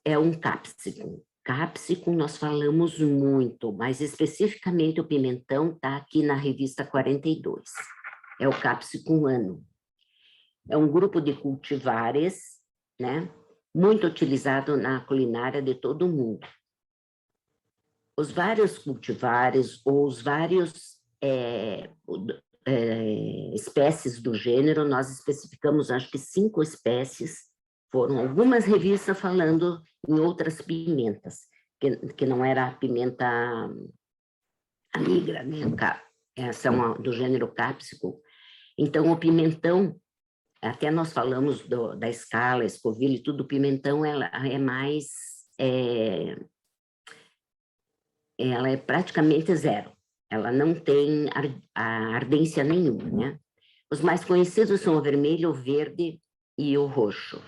É um capsicum. Capsicum nós falamos muito, mas especificamente o pimentão está aqui na revista 42. É o capsicum annuum. É um grupo de cultivares, né, muito utilizado na culinária de todo o mundo. Os vários cultivares, ou os vários espécies do gênero, nós especificamos, acho que 5 espécies, foram algumas revistas falando em outras pimentas, que não era a pimenta nigra, né? São do gênero capsicum. Então, o pimentão, até nós falamos da escala, Scoville e tudo, o pimentão ela é mais... ela é praticamente zero. Ela não tem ardência nenhuma, né? Os mais conhecidos são o vermelho, o verde e o roxo.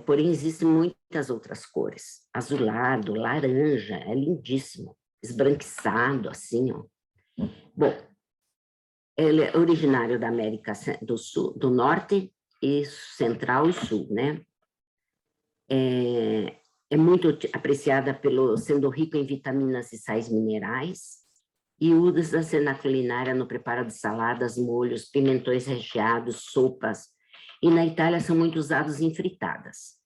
Porém, existem muitas outras cores. Azulado, laranja, é lindíssimo. Esbranquiçado, assim, ó. Bom, ele é originário da América do Sul, do Norte e Central e Sul, né? É muito apreciada sendo rico em vitaminas e sais minerais, e usa-se na culinária no preparo de saladas, molhos, pimentões recheados, sopas, e na Itália são muito usados em fritadas.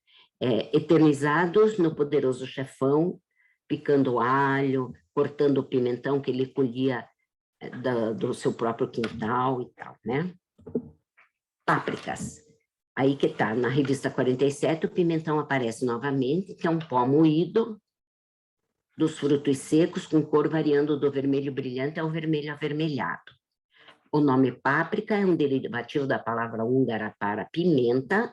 eternizados no poderoso chefão, picando alho, cortando o pimentão que ele colhia do seu próprio quintal e tal, né? Pápricas. Aí que tá, na revista 47, o pimentão aparece novamente, que é um pó moído dos frutos secos, com cor variando do vermelho brilhante ao vermelho avermelhado. O nome páprica é um derivativo da palavra húngara para pimenta.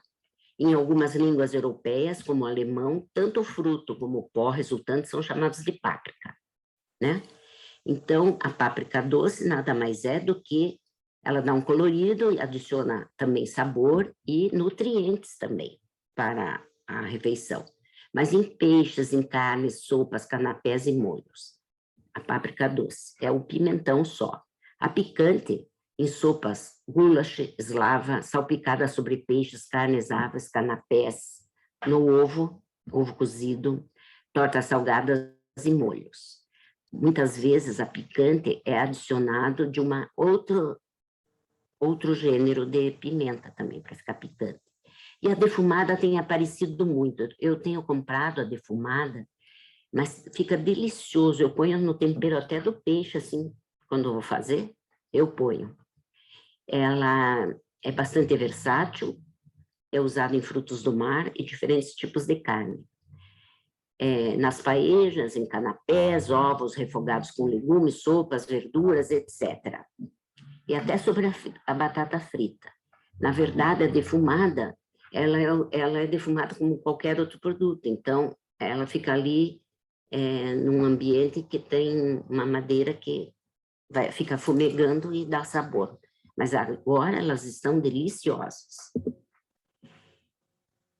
Em algumas línguas europeias, como o alemão, tanto o fruto como o pó resultante são chamados de páprica, né? Então, a páprica doce nada mais é do que ela dá um colorido, adiciona também sabor e nutrientes também para a refeição. Mas em peixes, em carnes, sopas, canapés e molhos. A páprica doce é o pimentão só. A picante, em sopas, goulash, eslava, salpicada sobre peixes, carnes, aves, canapés, no ovo cozido, tortas salgadas e molhos. Muitas vezes a picante é adicionado de outro gênero de pimenta também, para ficar picante. E a defumada tem aparecido muito. Eu tenho comprado a defumada, mas fica delicioso. Eu ponho no tempero até do peixe, assim, quando eu vou fazer, eu ponho. Ela é bastante versátil, é usada em frutos do mar e diferentes tipos de carne. Nas paejas, em canapés, ovos refogados com legumes, sopas, verduras, etc. E até sobre a batata frita. Na verdade, a defumada, ela é defumada como qualquer outro produto, então ela fica ali num ambiente que tem uma madeira que fica fumegando e dá sabor. Mas agora elas estão deliciosas.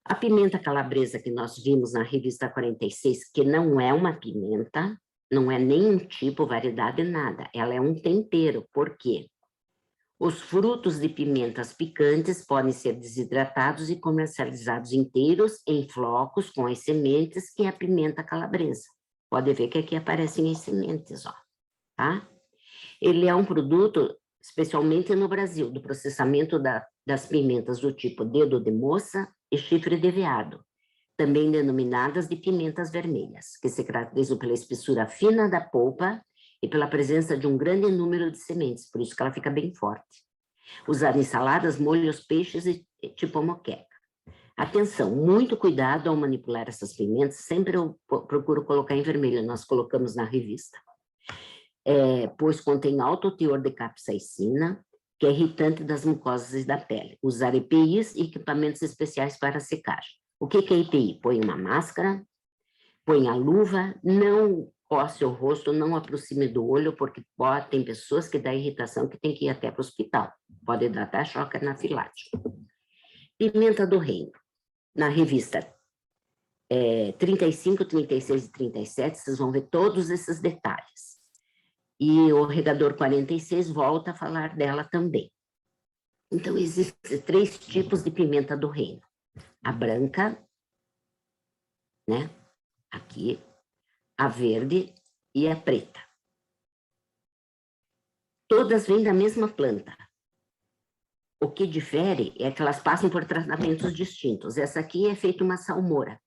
A pimenta calabresa que nós vimos na revista 46, que não é uma pimenta, não é nem um tipo, variedade, nada. Ela é um tempero. Por quê? Os frutos de pimentas picantes podem ser desidratados e comercializados inteiros em flocos com as sementes, que é a pimenta calabresa. Pode ver que aqui aparecem as sementes, ó, tá? Ele é um produto, especialmente no Brasil, do processamento das pimentas do tipo dedo de moça e chifre de veado, também denominadas de pimentas vermelhas, que se caracterizam pela espessura fina da polpa e pela presença de um grande número de sementes, por isso que ela fica bem forte. Usada em saladas, molhos, peixes e tipo moqueca. Atenção, muito cuidado ao manipular essas pimentas, sempre eu procuro colocar em vermelho, nós colocamos na revista. Pois contém alto teor de capsaicina, que é irritante das mucosas e da pele. Usar EPIs e equipamentos especiais para secagem. O que é EPI? Põe uma máscara, põe a luva, não coce o rosto, não aproxime do olho, porque tem pessoas que dá irritação que tem que ir até para o hospital. Pode dar até choque anafilático. Pimenta do reino. Na revista 35, 36 e 37, vocês vão ver todos esses detalhes. E o regador 46 volta a falar dela também. Então, existem 3 tipos de pimenta do reino. A branca, né? Aqui, a verde e a preta. Todas vêm da mesma planta. O que difere é que elas passam por tratamentos distintos. Essa aqui é feita uma salmoura.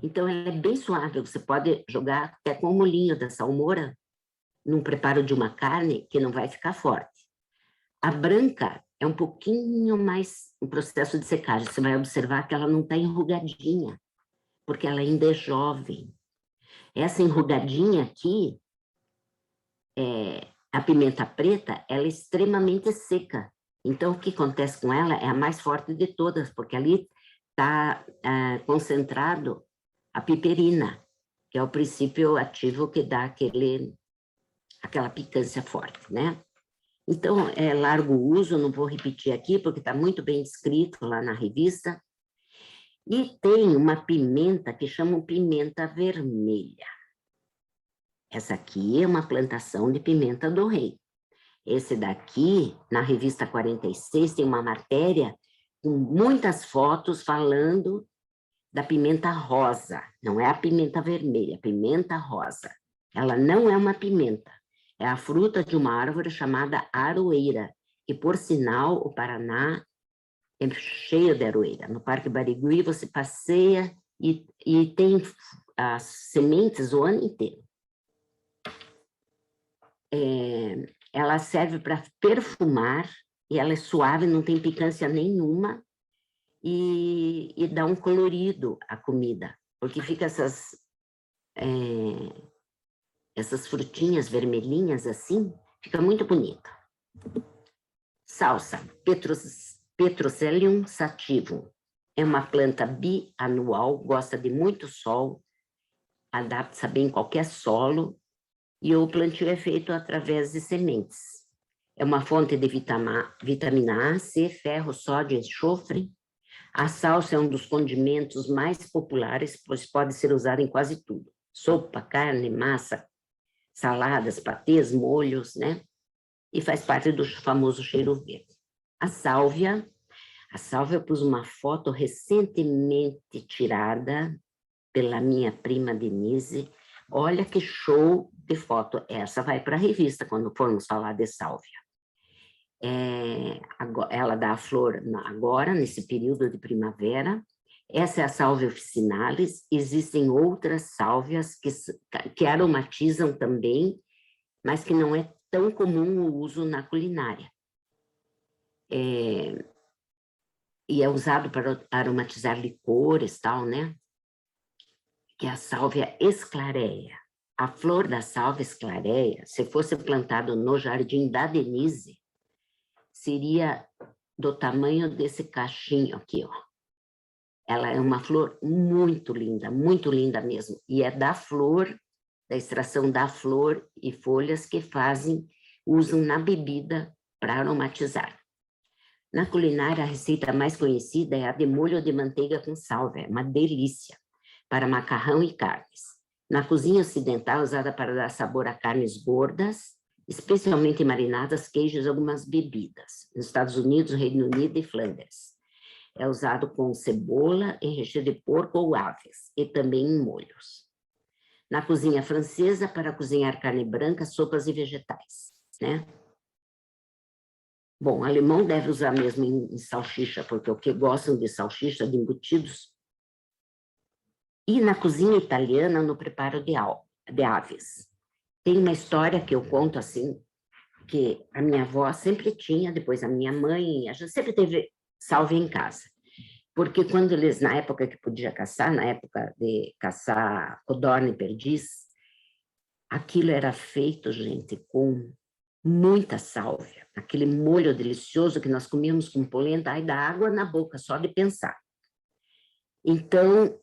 Então, ela é bem suave. Você pode jogar até com o molhinho da salmoura num preparo de uma carne que não vai ficar forte. A branca é um pouquinho mais um processo de secagem. Você vai observar que ela não está enrugadinha, porque ela ainda é jovem. Essa enrugadinha aqui, a pimenta preta, ela é extremamente seca. Então, o que acontece com ela é a mais forte de todas, porque ali está concentrado a piperina, que é o princípio ativo que dá aquela picância forte, né? Então, é largo uso, não vou repetir aqui, porque está muito bem descrito lá na revista. E tem uma pimenta que chamam pimenta vermelha. Essa aqui é uma plantação de pimenta do rei. Esse daqui, na revista 46, tem uma matéria com muitas fotos falando da pimenta rosa. Não é a pimenta vermelha, a pimenta rosa. Ela não é uma pimenta. É a fruta de uma árvore chamada aroeira, que, por sinal, o Paraná é cheio de aroeira. No Parque Barigui, você passeia e tem as sementes o ano inteiro. Ela serve para perfumar, e ela é suave, não tem picância nenhuma, e dá um colorido à comida, porque fica essas frutinhas vermelhinhas assim, fica muito bonita. Salsa, Petrocellium sativum. É uma planta bianual, gosta de muito sol, adapta-se bem em qualquer solo, e o plantio é feito através de sementes. É uma fonte de vitamina A, C, ferro, sódio, enxofre. A salsa é um dos condimentos mais populares, pois pode ser usada em quase tudo. Sopa, carne, massa, saladas, patês, molhos, né? E faz parte do famoso cheiro verde. A sálvia eu pus uma foto recentemente tirada pela minha prima Denise. Olha que show de foto. Essa vai para a revista quando formos falar de sálvia. Ela dá a flor agora, nesse período de primavera. Essa é a sálvia officinalis. Existem outras sálvias que aromatizam também, mas que não é tão comum o uso na culinária. E é usado para aromatizar licores, tal, né? Que é a sálvia esclareia. A flor da sálvia esclareia, se fosse plantado no jardim da Denise, seria do tamanho desse cachinho aqui, ó. Ela é uma flor muito linda mesmo. E é da flor, da extração da flor e folhas que usam na bebida para aromatizar. Na culinária, a receita mais conhecida é a de molho de manteiga com sálvia, uma delícia, para macarrão e carnes. Na cozinha ocidental, usada para dar sabor a carnes gordas, especialmente marinadas, queijos e algumas bebidas. Nos Estados Unidos, Reino Unido e Flandres. É usado com cebola em recheio de porco ou aves, e também em molhos. Na cozinha francesa, para cozinhar carne branca, sopas e vegetais, né? Bom, alemão deve usar mesmo em salsicha, porque o que gostam de salsicha, de embutidos. E na cozinha italiana, no preparo de aves. Tem uma história que eu conto assim, que a minha avó sempre tinha, depois a minha mãe, a gente sempre teve sálvia em casa. Porque quando eles, na época que podia caçar, na época de caçar codorna e perdiz, aquilo era feito, gente, com muita sálvia, aquele molho delicioso que nós comíamos com polenta, ai, dá água na boca só de pensar. Então,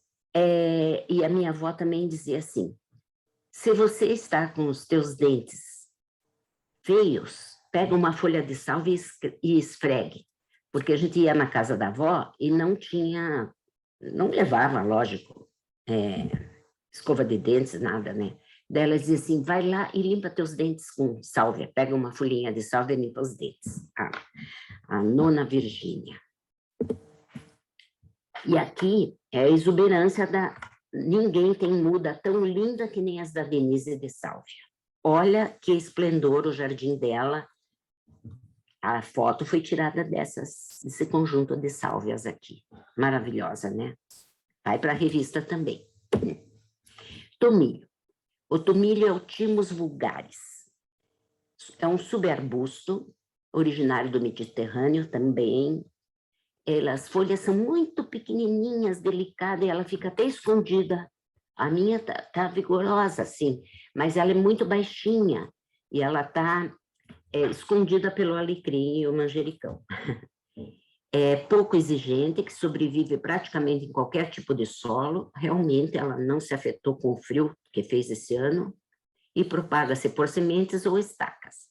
e a minha avó também dizia assim, se você está com os teus dentes feios, pega uma folha de sálvia e esfregue, porque a gente ia na casa da avó e não levava, lógico, escova de dentes, nada, né? Daí ela dizia assim, vai lá e limpa teus dentes com sálvia, pega uma folhinha de sálvia e limpa os dentes. A nona Virgínia. E aqui é a exuberância ninguém tem muda tão linda que nem as da Denise de Sálvia. Olha que esplendor o jardim dela. A foto foi tirada desse conjunto de sálvias aqui. Maravilhosa, né? Vai para a revista também. Tomilho. O tomilho é o Thymus vulgaris. É um subarbusto, originário do Mediterrâneo também. As folhas são muito pequenininhas, delicadas, e ela fica até escondida. A minha tá vigorosa, assim, mas ela é muito baixinha, e ela tá escondida pelo alecrim e o manjericão. É pouco exigente, que sobrevive praticamente em qualquer tipo de solo. Realmente, ela não se afetou com o frio que fez esse ano, e propaga-se por sementes ou estacas.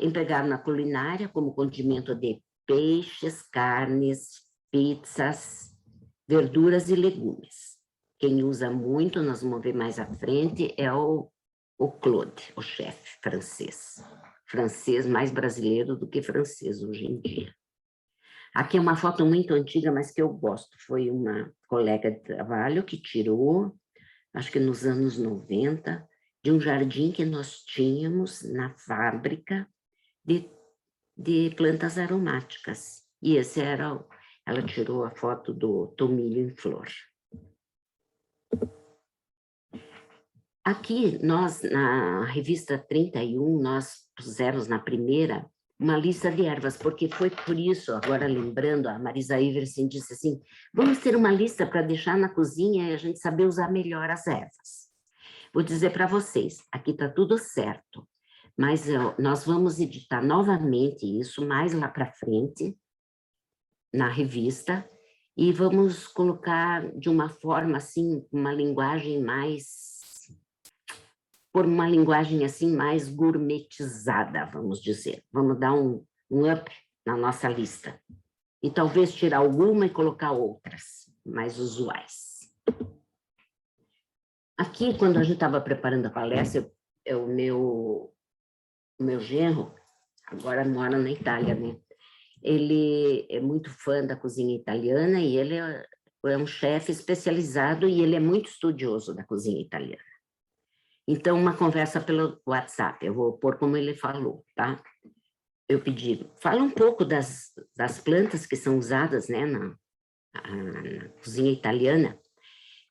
Empregado na culinária como condimento de peixes, carnes, pizzas, verduras e legumes. Quem usa muito, nós vamos ver mais à frente, é o Claude, o chefe francês. Francês mais brasileiro do que francês hoje em dia. Aqui é uma foto muito antiga, mas que eu gosto. Foi uma colega de trabalho que tirou, acho que nos anos 90, de um jardim que nós tínhamos na fábrica de plantas aromáticas. E esse era, ela tirou a foto do tomilho em flor. Aqui, nós, na revista 31, nós pusemos na primeira uma lista de ervas, porque foi por isso, agora lembrando, a Marisa Iversen disse assim, vamos ter uma lista para deixar na cozinha e a gente saber usar melhor as ervas. Vou dizer para vocês, aqui está tudo certo, mas nós vamos editar novamente isso mais lá para frente, na revista, e vamos colocar de uma forma assim, uma linguagem mais, por uma linguagem assim mais gourmetizada, vamos dizer. Vamos dar um up na nossa lista. E talvez tirar alguma e colocar outras, mais usuais. Aqui, quando a gente estava preparando a palestra, o meu genro, agora mora na Itália, né? Ele é muito fã da cozinha italiana e ele é um chefe especializado e ele é muito estudioso da cozinha italiana. Então, uma conversa pelo WhatsApp, eu vou pôr como ele falou, tá? Eu pedi, fala um pouco das plantas que são usadas, né, na cozinha italiana.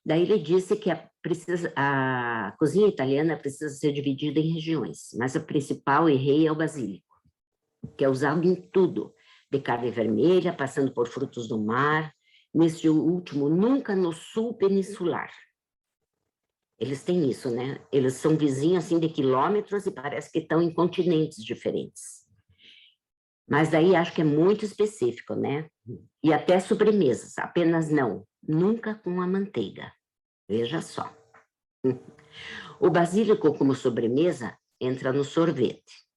Daí ele disse que a cozinha italiana precisa ser dividida em regiões, mas a principal e rei é o basílico, que é usado em tudo, de carne vermelha, passando por frutos do mar, nesse último, nunca no sul peninsular. Eles têm isso, né? Eles são vizinhos, assim, de quilômetros e parece que estão em continentes diferentes. Mas daí acho que é muito específico, né? E até sobremesas, apenas não, nunca com a manteiga. Veja só. O basílico como sobremesa entra no sorvete,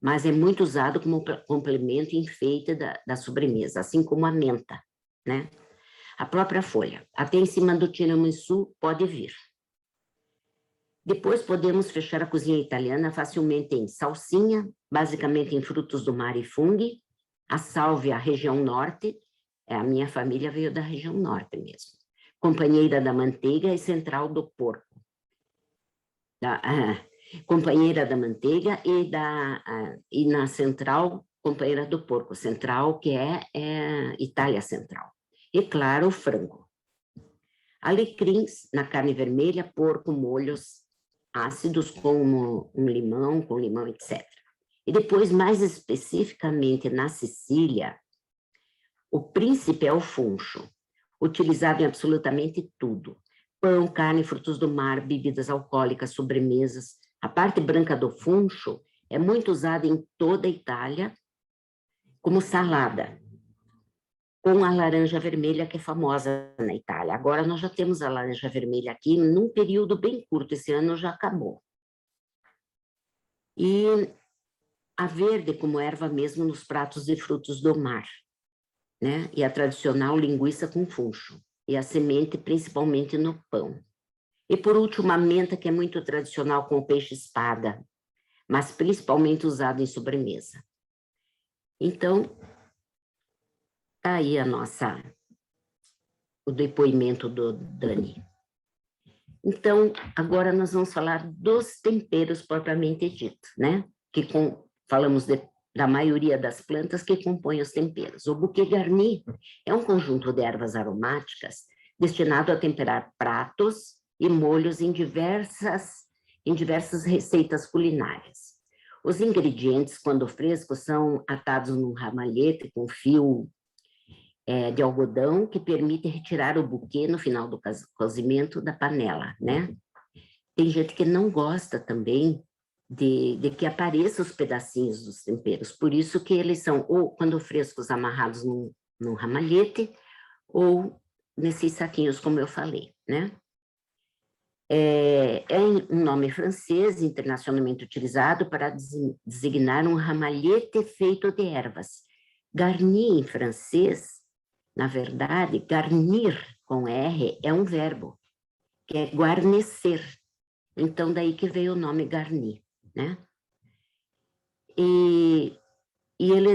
mas é muito usado como complemento e enfeite da sobremesa, assim como a menta, né? A própria folha, até em cima do tiramisu pode vir. Depois podemos fechar a cozinha italiana facilmente em salsinha, basicamente em frutos do mar e funghi, a sálvia, região norte, a minha família veio da região norte mesmo, companheira da manteiga e central do porco. Companheira da manteiga e na central, companheira do porco, central, que é Itália Central. E, claro, o frango. Alecrins na carne vermelha, porco, molhos ácidos como com limão, etc. E depois, mais especificamente na Sicília, o príncipe é o funcho, utilizado em absolutamente tudo. Pão, carne, frutos do mar, bebidas alcoólicas, sobremesas. A parte branca do funcho é muito usada em toda a Itália como salada, com a laranja vermelha, que é famosa na Itália. Agora nós já temos a laranja vermelha aqui num período bem curto, esse ano já acabou. E a verde como erva mesmo nos pratos de frutos do mar, né? E a tradicional linguiça com funcho, e a semente principalmente no pão. E por último, a menta, que é muito tradicional com o peixe-espada, mas principalmente usado em sobremesa. Então, tá aí o depoimento do Dani. Então, agora nós vamos falar dos temperos propriamente dito, né? Falamos da maioria das plantas que compõem os temperos. O buquê garni é um conjunto de ervas aromáticas destinado a temperar pratos e molhos em diversas receitas culinárias. Os ingredientes, quando frescos, são atados num ramalhete com fio de algodão que permite retirar o buquê no final do cozimento da panela, né? Tem gente que não gosta também de que apareçam os pedacinhos dos temperos, por isso que eles são, ou quando frescos, amarrados num ramalhete, ou nesses saquinhos, como eu falei, né? É um nome francês, internacionalmente utilizado para designar um ramalhete feito de ervas. Garni, em francês, na verdade, garnir, com R, é um verbo, que é guarnecer. Então, daí que veio o nome garni, né? E ele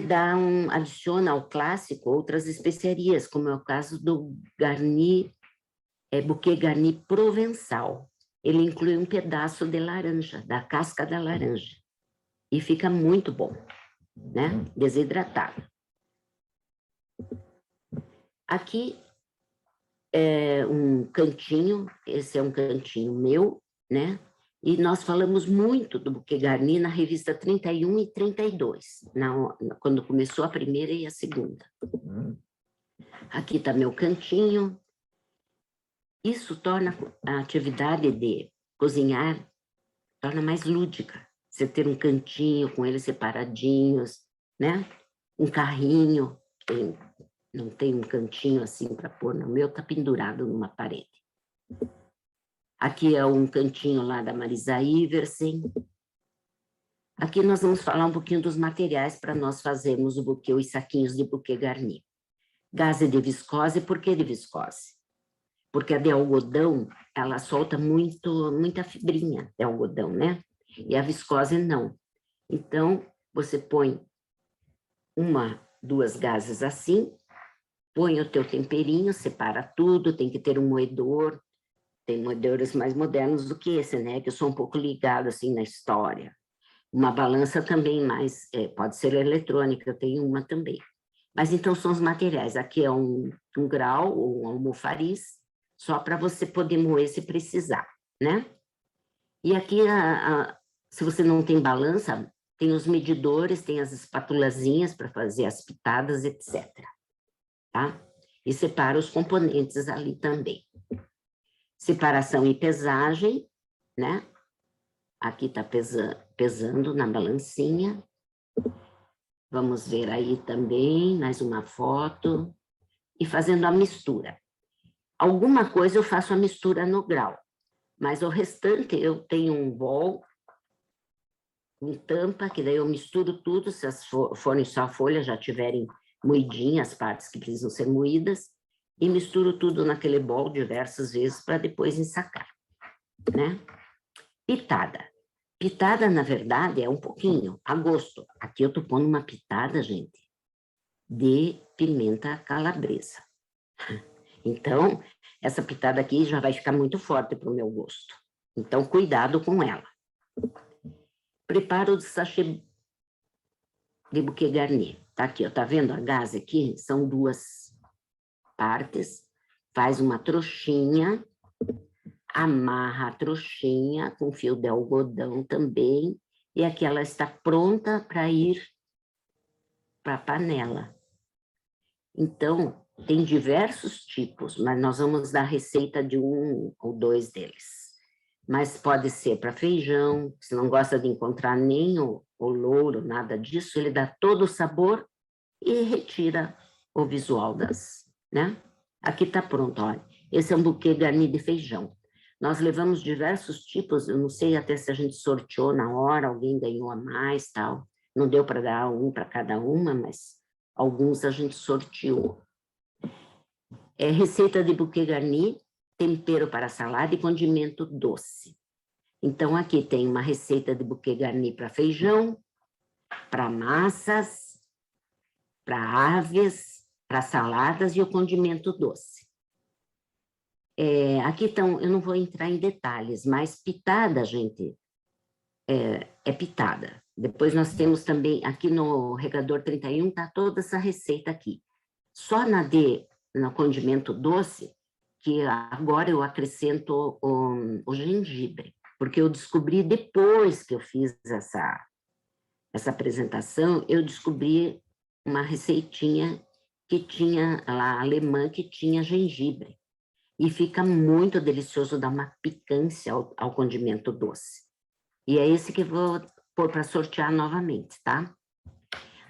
adiciona ao clássico outras especiarias, como é o caso do garni, buquê garni provençal. Ele inclui um pedaço de laranja, da casca da laranja. E fica muito bom, né? Desidratado. Aqui é um cantinho, esse é um cantinho meu, né? E nós falamos muito do buquê garni na revista 31 e 32, quando começou a primeira e a segunda. Aqui está meu cantinho. Isso torna a atividade de cozinhar, torna mais lúdica. Você ter um cantinho com eles separadinhos, né? Um carrinho, não tem um cantinho assim para pôr, no meu está pendurado numa parede. Aqui é um cantinho lá da Marisa Iversen. Aqui nós vamos falar um pouquinho dos materiais para nós fazermos o buquê, os saquinhos de buquê garni. Gaze de viscose, por que de viscose? Porque a de algodão, ela solta muita fibrinha de algodão, né? E a viscose não. Então, você põe duas gases assim, põe o teu temperinho, separa tudo, tem que ter um moedor. Tem moedores mais modernos do que esse, né? Que eu sou um pouco ligada, assim, na história. Uma balança também mais, pode ser eletrônica, eu tenho uma também. Mas então são os materiais. Aqui é um grau ou um almofariz, só para você poder moer se precisar, né? E aqui, se você não tem balança, tem os medidores, tem as espátulazinhas para fazer as pitadas, etc. Tá? E separa os componentes ali também. Separação e pesagem, né? Aqui está pesando na balancinha. Vamos ver aí também, mais uma foto. E fazendo a mistura. Alguma coisa eu faço a mistura no grau, mas o restante eu tenho um bol com tampa, que daí eu misturo tudo, se as forem só folhas já tiverem moidinhas, as partes que precisam ser moídas, e misturo tudo naquele bol diversas vezes para depois ensacar, né? Pitada. Pitada, na verdade, é um pouquinho, a gosto. Aqui eu estou pondo uma pitada, gente, de pimenta calabresa. Então, essa pitada aqui já vai ficar muito forte para o meu gosto. Então, cuidado com ela. Preparo de sachê de buquê garni. Tá aqui, ó, tá vendo a gaze aqui? São duas partes. Faz uma trouxinha, amarra a trouxinha com fio de algodão também, e aqui ela está pronta para ir para a panela. Então, tem diversos tipos, mas nós vamos dar receita de um ou dois deles. Mas pode ser para feijão, se não gosta de encontrar nem o louro, nada disso, ele dá todo o sabor e retira o visual né? Aqui está pronto, olha. Esse é um buquê garni de feijão. Nós levamos diversos tipos, eu não sei até se a gente sorteou na hora, alguém ganhou a mais, tal. Não deu para dar um para cada uma, mas alguns a gente sorteou. É receita de buquê garni, tempero para salada e condimento doce. Então, aqui tem uma receita de buquê garni para feijão, para massas, para aves, para saladas e o condimento doce. Aqui estão, eu não vou entrar em detalhes, mas pitada, gente, é pitada. Depois nós temos também, aqui no regador 31, está toda essa receita aqui. Só no condimento doce, que agora eu acrescento o gengibre, porque eu descobri depois que eu fiz essa apresentação, eu descobri uma receitinha que tinha lá, alemã, que tinha gengibre. E fica muito delicioso, dá uma picância ao condimento doce. E é esse que eu vou pôr para sortear novamente, tá?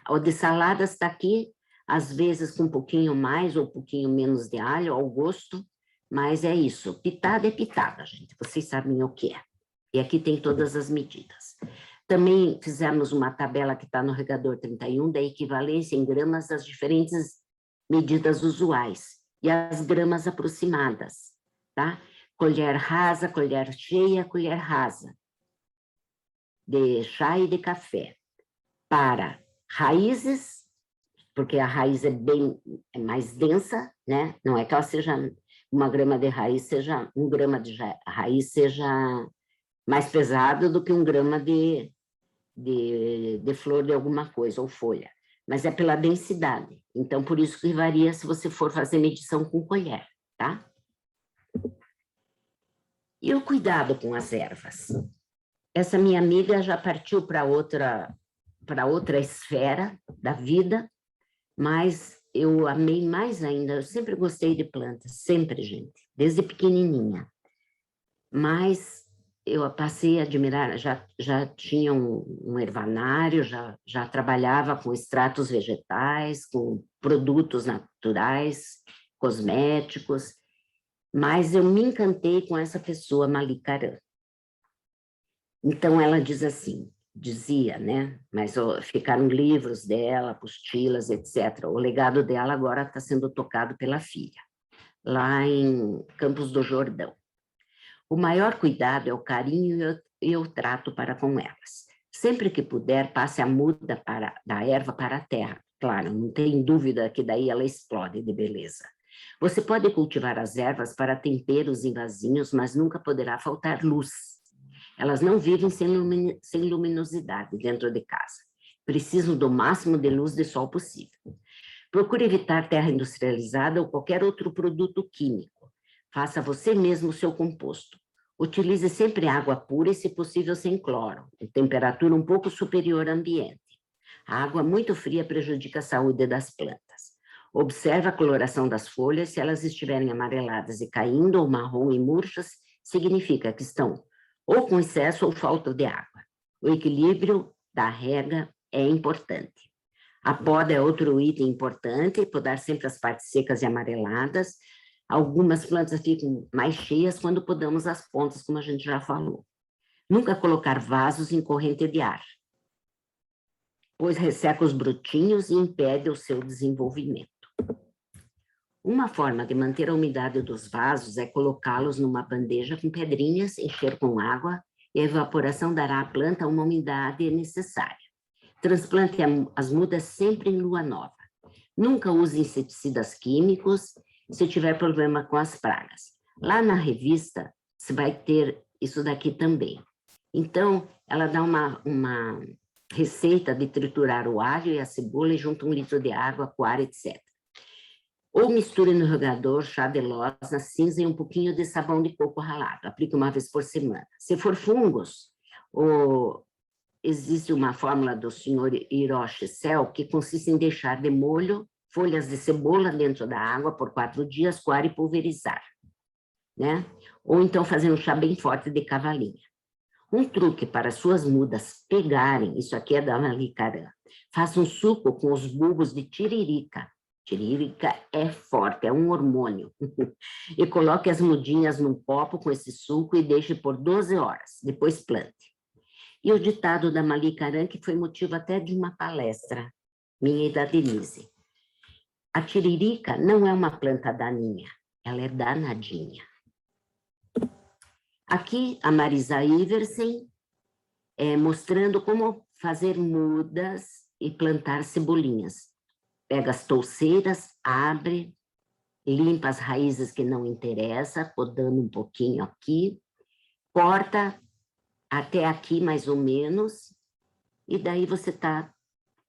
O de saladas está aqui, às vezes com um pouquinho mais ou um pouquinho menos de alho, ao gosto, mas é isso. Pitada é pitada, gente. Vocês sabem o que é. E aqui tem todas as medidas. Também fizemos uma tabela que está no regador 31, da equivalência em gramas das diferentes medidas usuais e as gramas aproximadas, tá? Colher rasa, colher cheia, colher rasa de chá e de café. Para raízes, porque a raiz é mais densa, né? Não é que ela seja, 1 grama de raiz seja, 1 grama de raiz seja mais pesado do que 1 grama de flor de alguma coisa, ou folha. mas é pela densidade. Então, por isso que varia se você for fazer medição com colher, tá? E o cuidado com as ervas? Essa minha amiga já partiu para outra esfera da vida, mas eu amei mais ainda. Eu sempre gostei de plantas, sempre, gente, desde pequenininha. Mas eu passei a admirar, já tinha um herbanário, já trabalhava com extratos vegetais, com produtos naturais, cosméticos, mas eu me encantei com essa pessoa, Malikaran. Então, ela dizia, né? Mas ficaram livros dela, apostilas, etc. O legado dela agora está sendo tocado pela filha, lá em Campos do Jordão. O maior cuidado é o carinho e o trato para com elas. Sempre que puder, passe a muda da erva para a terra. Claro, não tem dúvida que daí ela explode de beleza. Você pode cultivar as ervas para temperos em vasinhos, mas nunca poderá faltar luz. Elas não vivem sem luminosidade dentro de casa. Precisam do máximo de luz de sol possível. Procure evitar terra industrializada ou qualquer outro produto químico. Faça você mesmo o seu composto. Utilize sempre água pura e, se possível, sem cloro, em temperatura um pouco superior ao ambiente. A água muito fria prejudica a saúde das plantas. Observe a coloração das folhas. Se elas estiverem amareladas e caindo ou marrom e murchas, significa que estão ou com excesso ou falta de água. O equilíbrio da rega é importante. A poda é outro item importante, podar sempre as partes secas e amareladas. Algumas plantas ficam mais cheias quando podamos as pontas, como a gente já falou. Nunca colocar vasos em corrente de ar, pois resseca os brotinhos e impede o seu desenvolvimento. Uma forma de manter a umidade dos vasos é colocá-los numa bandeja com pedrinhas, encher com água, e a evaporação dará à planta uma umidade necessária. Transplante as mudas sempre em lua nova. Nunca use inseticidas químicos se tiver problema com as pragas. Lá na revista, você vai ter isso daqui também. Então, ela dá uma receita de triturar o alho e a cebola e junta 1 litro de água, coalho, etc. Ou misture no regador chá de loza, cinza e um pouquinho de sabão de coco ralado. Aplique uma vez por semana. Se for fungos, existe uma fórmula do Sr. Hiroshi Cell que consiste em deixar de molho folhas de cebola dentro da água por 4 dias, coar e pulverizar, né? Ou então fazer um chá bem forte de cavalinha. Um truque para suas mudas pegarem, isso aqui é da Malikaran, faça um suco com os bulbos de tiririca. Tiririca é forte, é um hormônio. E coloque as mudinhas num copo com esse suco e deixe por 12 horas, depois plante. E o ditado da Malikaran, que foi motivo até de uma palestra minha e da Denise. A tiririca não é uma planta daninha, ela é danadinha. Aqui a Marisa Iversen mostrando como fazer mudas e plantar cebolinhas. Pega as touceiras, abre, limpa as raízes que não interessam, podando um pouquinho aqui, corta até aqui mais ou menos, e daí você está,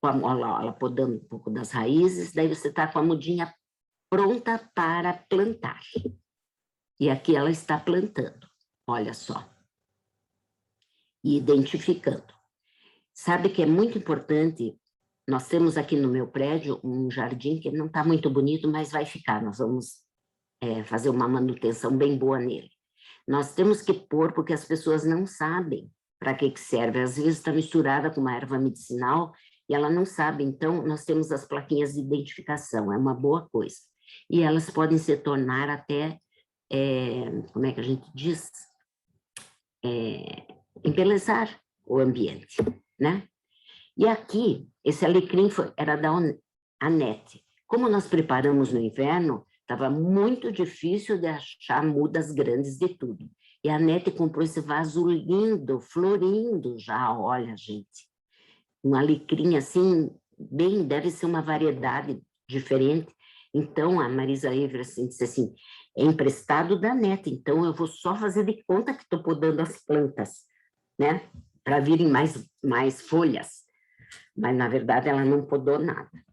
ela podando um pouco das raízes, daí você está com a mudinha pronta para plantar. E aqui ela está plantando, olha só. E identificando. Sabe que é muito importante, nós temos aqui no meu prédio um jardim que não está muito bonito, mas vai ficar, nós vamos fazer uma manutenção bem boa nele. Nós temos que pôr, porque as pessoas não sabem para que serve, às vezes está misturada com uma erva medicinal e ela não sabe, então nós temos as plaquinhas de identificação, é uma boa coisa. E elas podem se tornar até, como é que a gente diz? Embelezar o ambiente, né? E aqui, esse alecrim era da Anete. Como nós preparamos no inverno, estava muito difícil de achar mudas grandes de tudo. E a Anete comprou esse vaso lindo, florindo já, olha, gente. Um alecrim assim, bem, deve ser uma variedade diferente. Então, a Marisa Everson disse assim, é emprestado da Anete, então eu vou só fazer de conta que estou podando as plantas, né? Para virem mais folhas. mas na verdade ela não podou nada.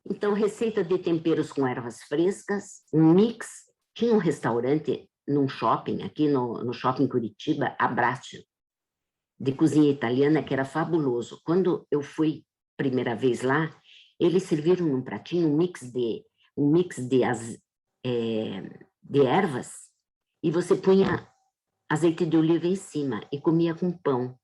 Então, receita de temperos com ervas frescas, um mix. Tinha um restaurante num shopping, aqui no shopping Curitiba, Abbraccio, de cozinha italiana, que era fabuloso. Quando eu fui primeira vez lá, eles serviram num pratinho um mix de ervas, e você punha azeite de oliva em cima e comia com pão.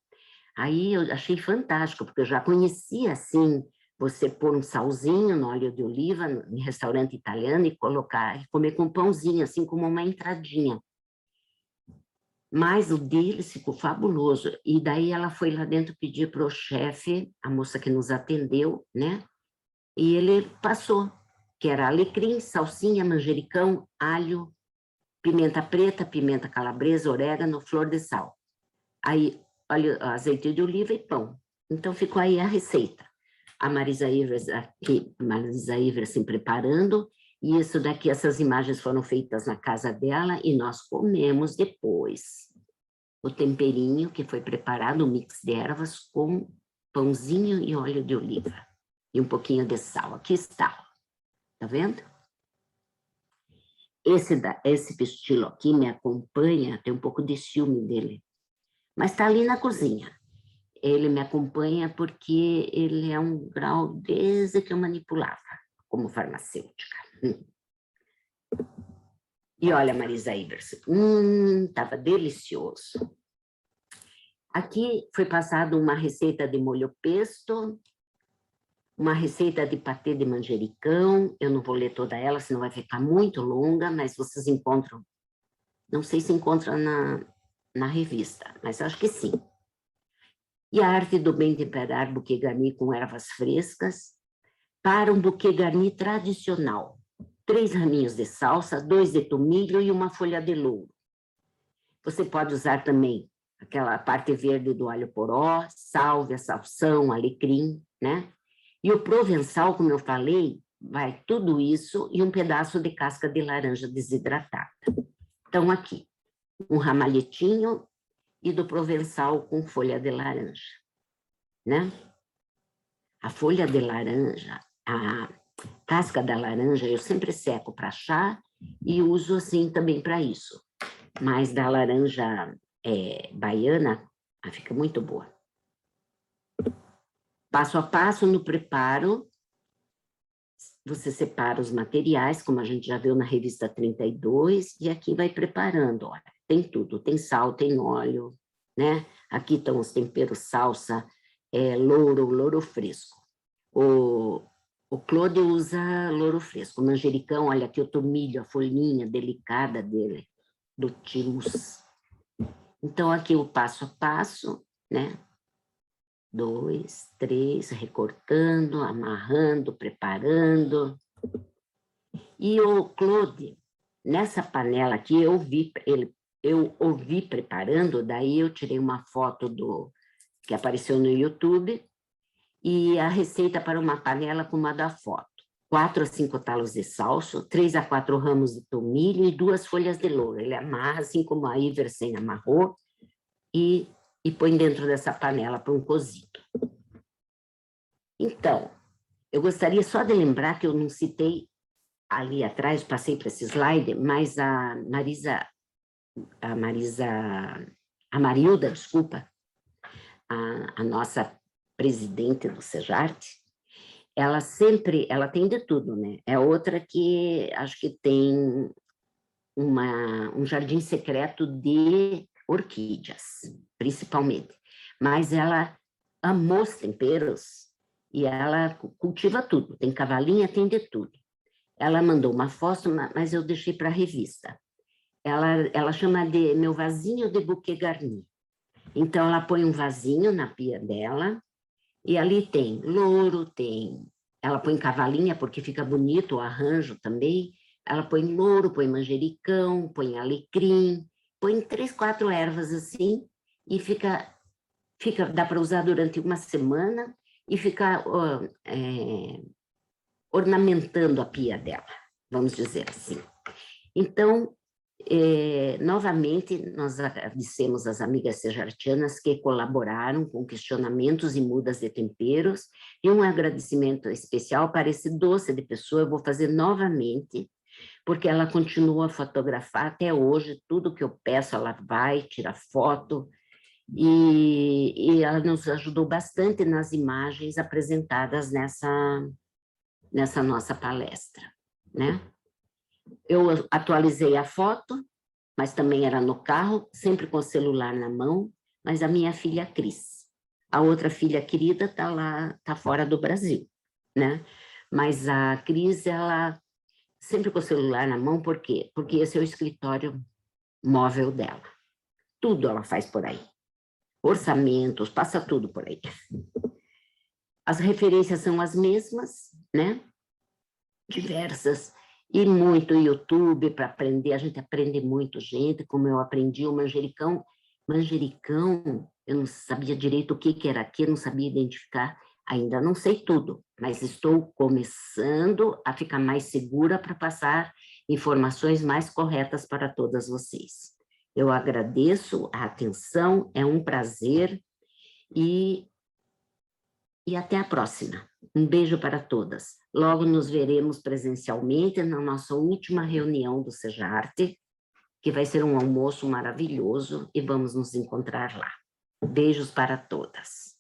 Aí eu achei fantástico, porque eu já conhecia, assim, você pôr um salzinho no óleo de oliva em restaurante italiano e colocar, e comer com pãozinho, assim como uma entradinha. Mas o deles ficou fabuloso. E daí ela foi lá dentro pedir para o chefe, a moça que nos atendeu, né? E ele passou, que era alecrim, salsinha, manjericão, alho, pimenta preta, pimenta calabresa, orégano, flor de sal. Aí, olha, azeite de oliva e pão. Então, ficou aí a receita. A Marisa Ivers aqui, assim, preparando, e isso daqui, essas imagens foram feitas na casa dela, e nós comemos depois o temperinho que foi preparado, um mix de ervas com pãozinho e óleo de oliva, e um pouquinho de sal. Aqui está, tá vendo? Esse pistilo aqui me acompanha, tem um pouco de ciúme dele, mas está ali na cozinha. Ele me acompanha porque ele é um grau desde que eu manipulava como farmacêutica. E olha, Marisa Ivers, estava delicioso. Aqui foi passada uma receita de molho pesto, uma receita de patê de manjericão. Eu não vou ler toda ela, senão vai ficar muito longa, mas vocês encontram, não sei se encontram na revista, mas acho que sim. E a arte do bem temperar buquê garni com ervas frescas, para um buquê garni tradicional. 3 raminhos de salsa, 2 de tomilho e uma folha de louro. Você pode usar também aquela parte verde do alho poró, sálvia, salsão, alecrim, né? E o provençal, como eu falei, vai tudo isso e um pedaço de casca de laranja desidratada. Então, aqui, um ramalhetinho e do provençal com folha de laranja, né? A folha de laranja, a casca da laranja, eu sempre seco para chá e uso assim também para isso. Mas da laranja baiana, fica muito boa. Passo a passo no preparo, você separa os materiais, como a gente já viu na revista 32, e aqui vai preparando, olha, tem tudo, tem sal, tem óleo, né? Aqui estão os temperos, salsa, louro fresco. O Claude usa louro fresco, manjericão, olha aqui o tomilho, a folhinha delicada dele, do tirus. Então, aqui o passo a passo, né? 2, 3, recortando, amarrando, preparando. E o Claude, nessa panela aqui, eu ouvi preparando, daí eu tirei uma foto que apareceu no YouTube, e a receita para uma panela como a da foto. 4 a 5 talos de salso, 3 a 4 ramos de tomilho e 2 folhas de louro. Ele amarra, assim como a Iversen amarrou, e põe dentro dessa panela para um cozido. Então, eu gostaria só de lembrar que eu não citei ali atrás, passei para esse slide, mas a Marilda, desculpa, a nossa presidente do Sejart, ela tem de tudo, né? É outra que acho que tem um jardim secreto de orquídeas, principalmente. Mas ela amou os temperos e ela cultiva tudo. Tem cavalinha, tem de tudo. Ela mandou uma foto, mas eu deixei para a revista. Ela chama de meu vasinho de buquê garni. Então, ela põe um vasinho na pia dela, e ali tem louro, ela põe cavalinha porque fica bonito o arranjo também, ela põe louro, põe manjericão, põe alecrim, põe 3, 4 ervas assim, e dá para usar durante uma semana e ficar ornamentando a pia dela, vamos dizer assim. Então, Novamente, nós agradecemos às amigas sejartianas que colaboraram com questionamentos e mudas de temperos, e um agradecimento especial para esse doce de pessoa, eu vou fazer novamente, porque ela continua a fotografar até hoje, tudo que eu peço ela vai, tira foto, e ela nos ajudou bastante nas imagens apresentadas nessa nossa palestra, né? Eu atualizei a foto, mas também era no carro, sempre com o celular na mão, mas a minha filha Cris. A outra filha querida está lá, está fora do Brasil, né? Mas a Cris, ela sempre com o celular na mão, por quê? Porque esse é o escritório móvel dela. Tudo ela faz por aí. Orçamentos, passa tudo por aí. As referências são as mesmas, né? Diversas. E muito YouTube para aprender, a gente aprende muito, gente, como eu aprendi o manjericão. Manjericão, eu não sabia direito o que era aqui, não sabia identificar, ainda não sei tudo, mas estou começando a ficar mais segura para passar informações mais corretas para todas vocês. Eu agradeço a atenção, é um prazer e até a próxima. Um beijo para todas. Logo nos veremos presencialmente na nossa última reunião do Sejarte, que vai ser um almoço maravilhoso e vamos nos encontrar lá. Beijos para todas.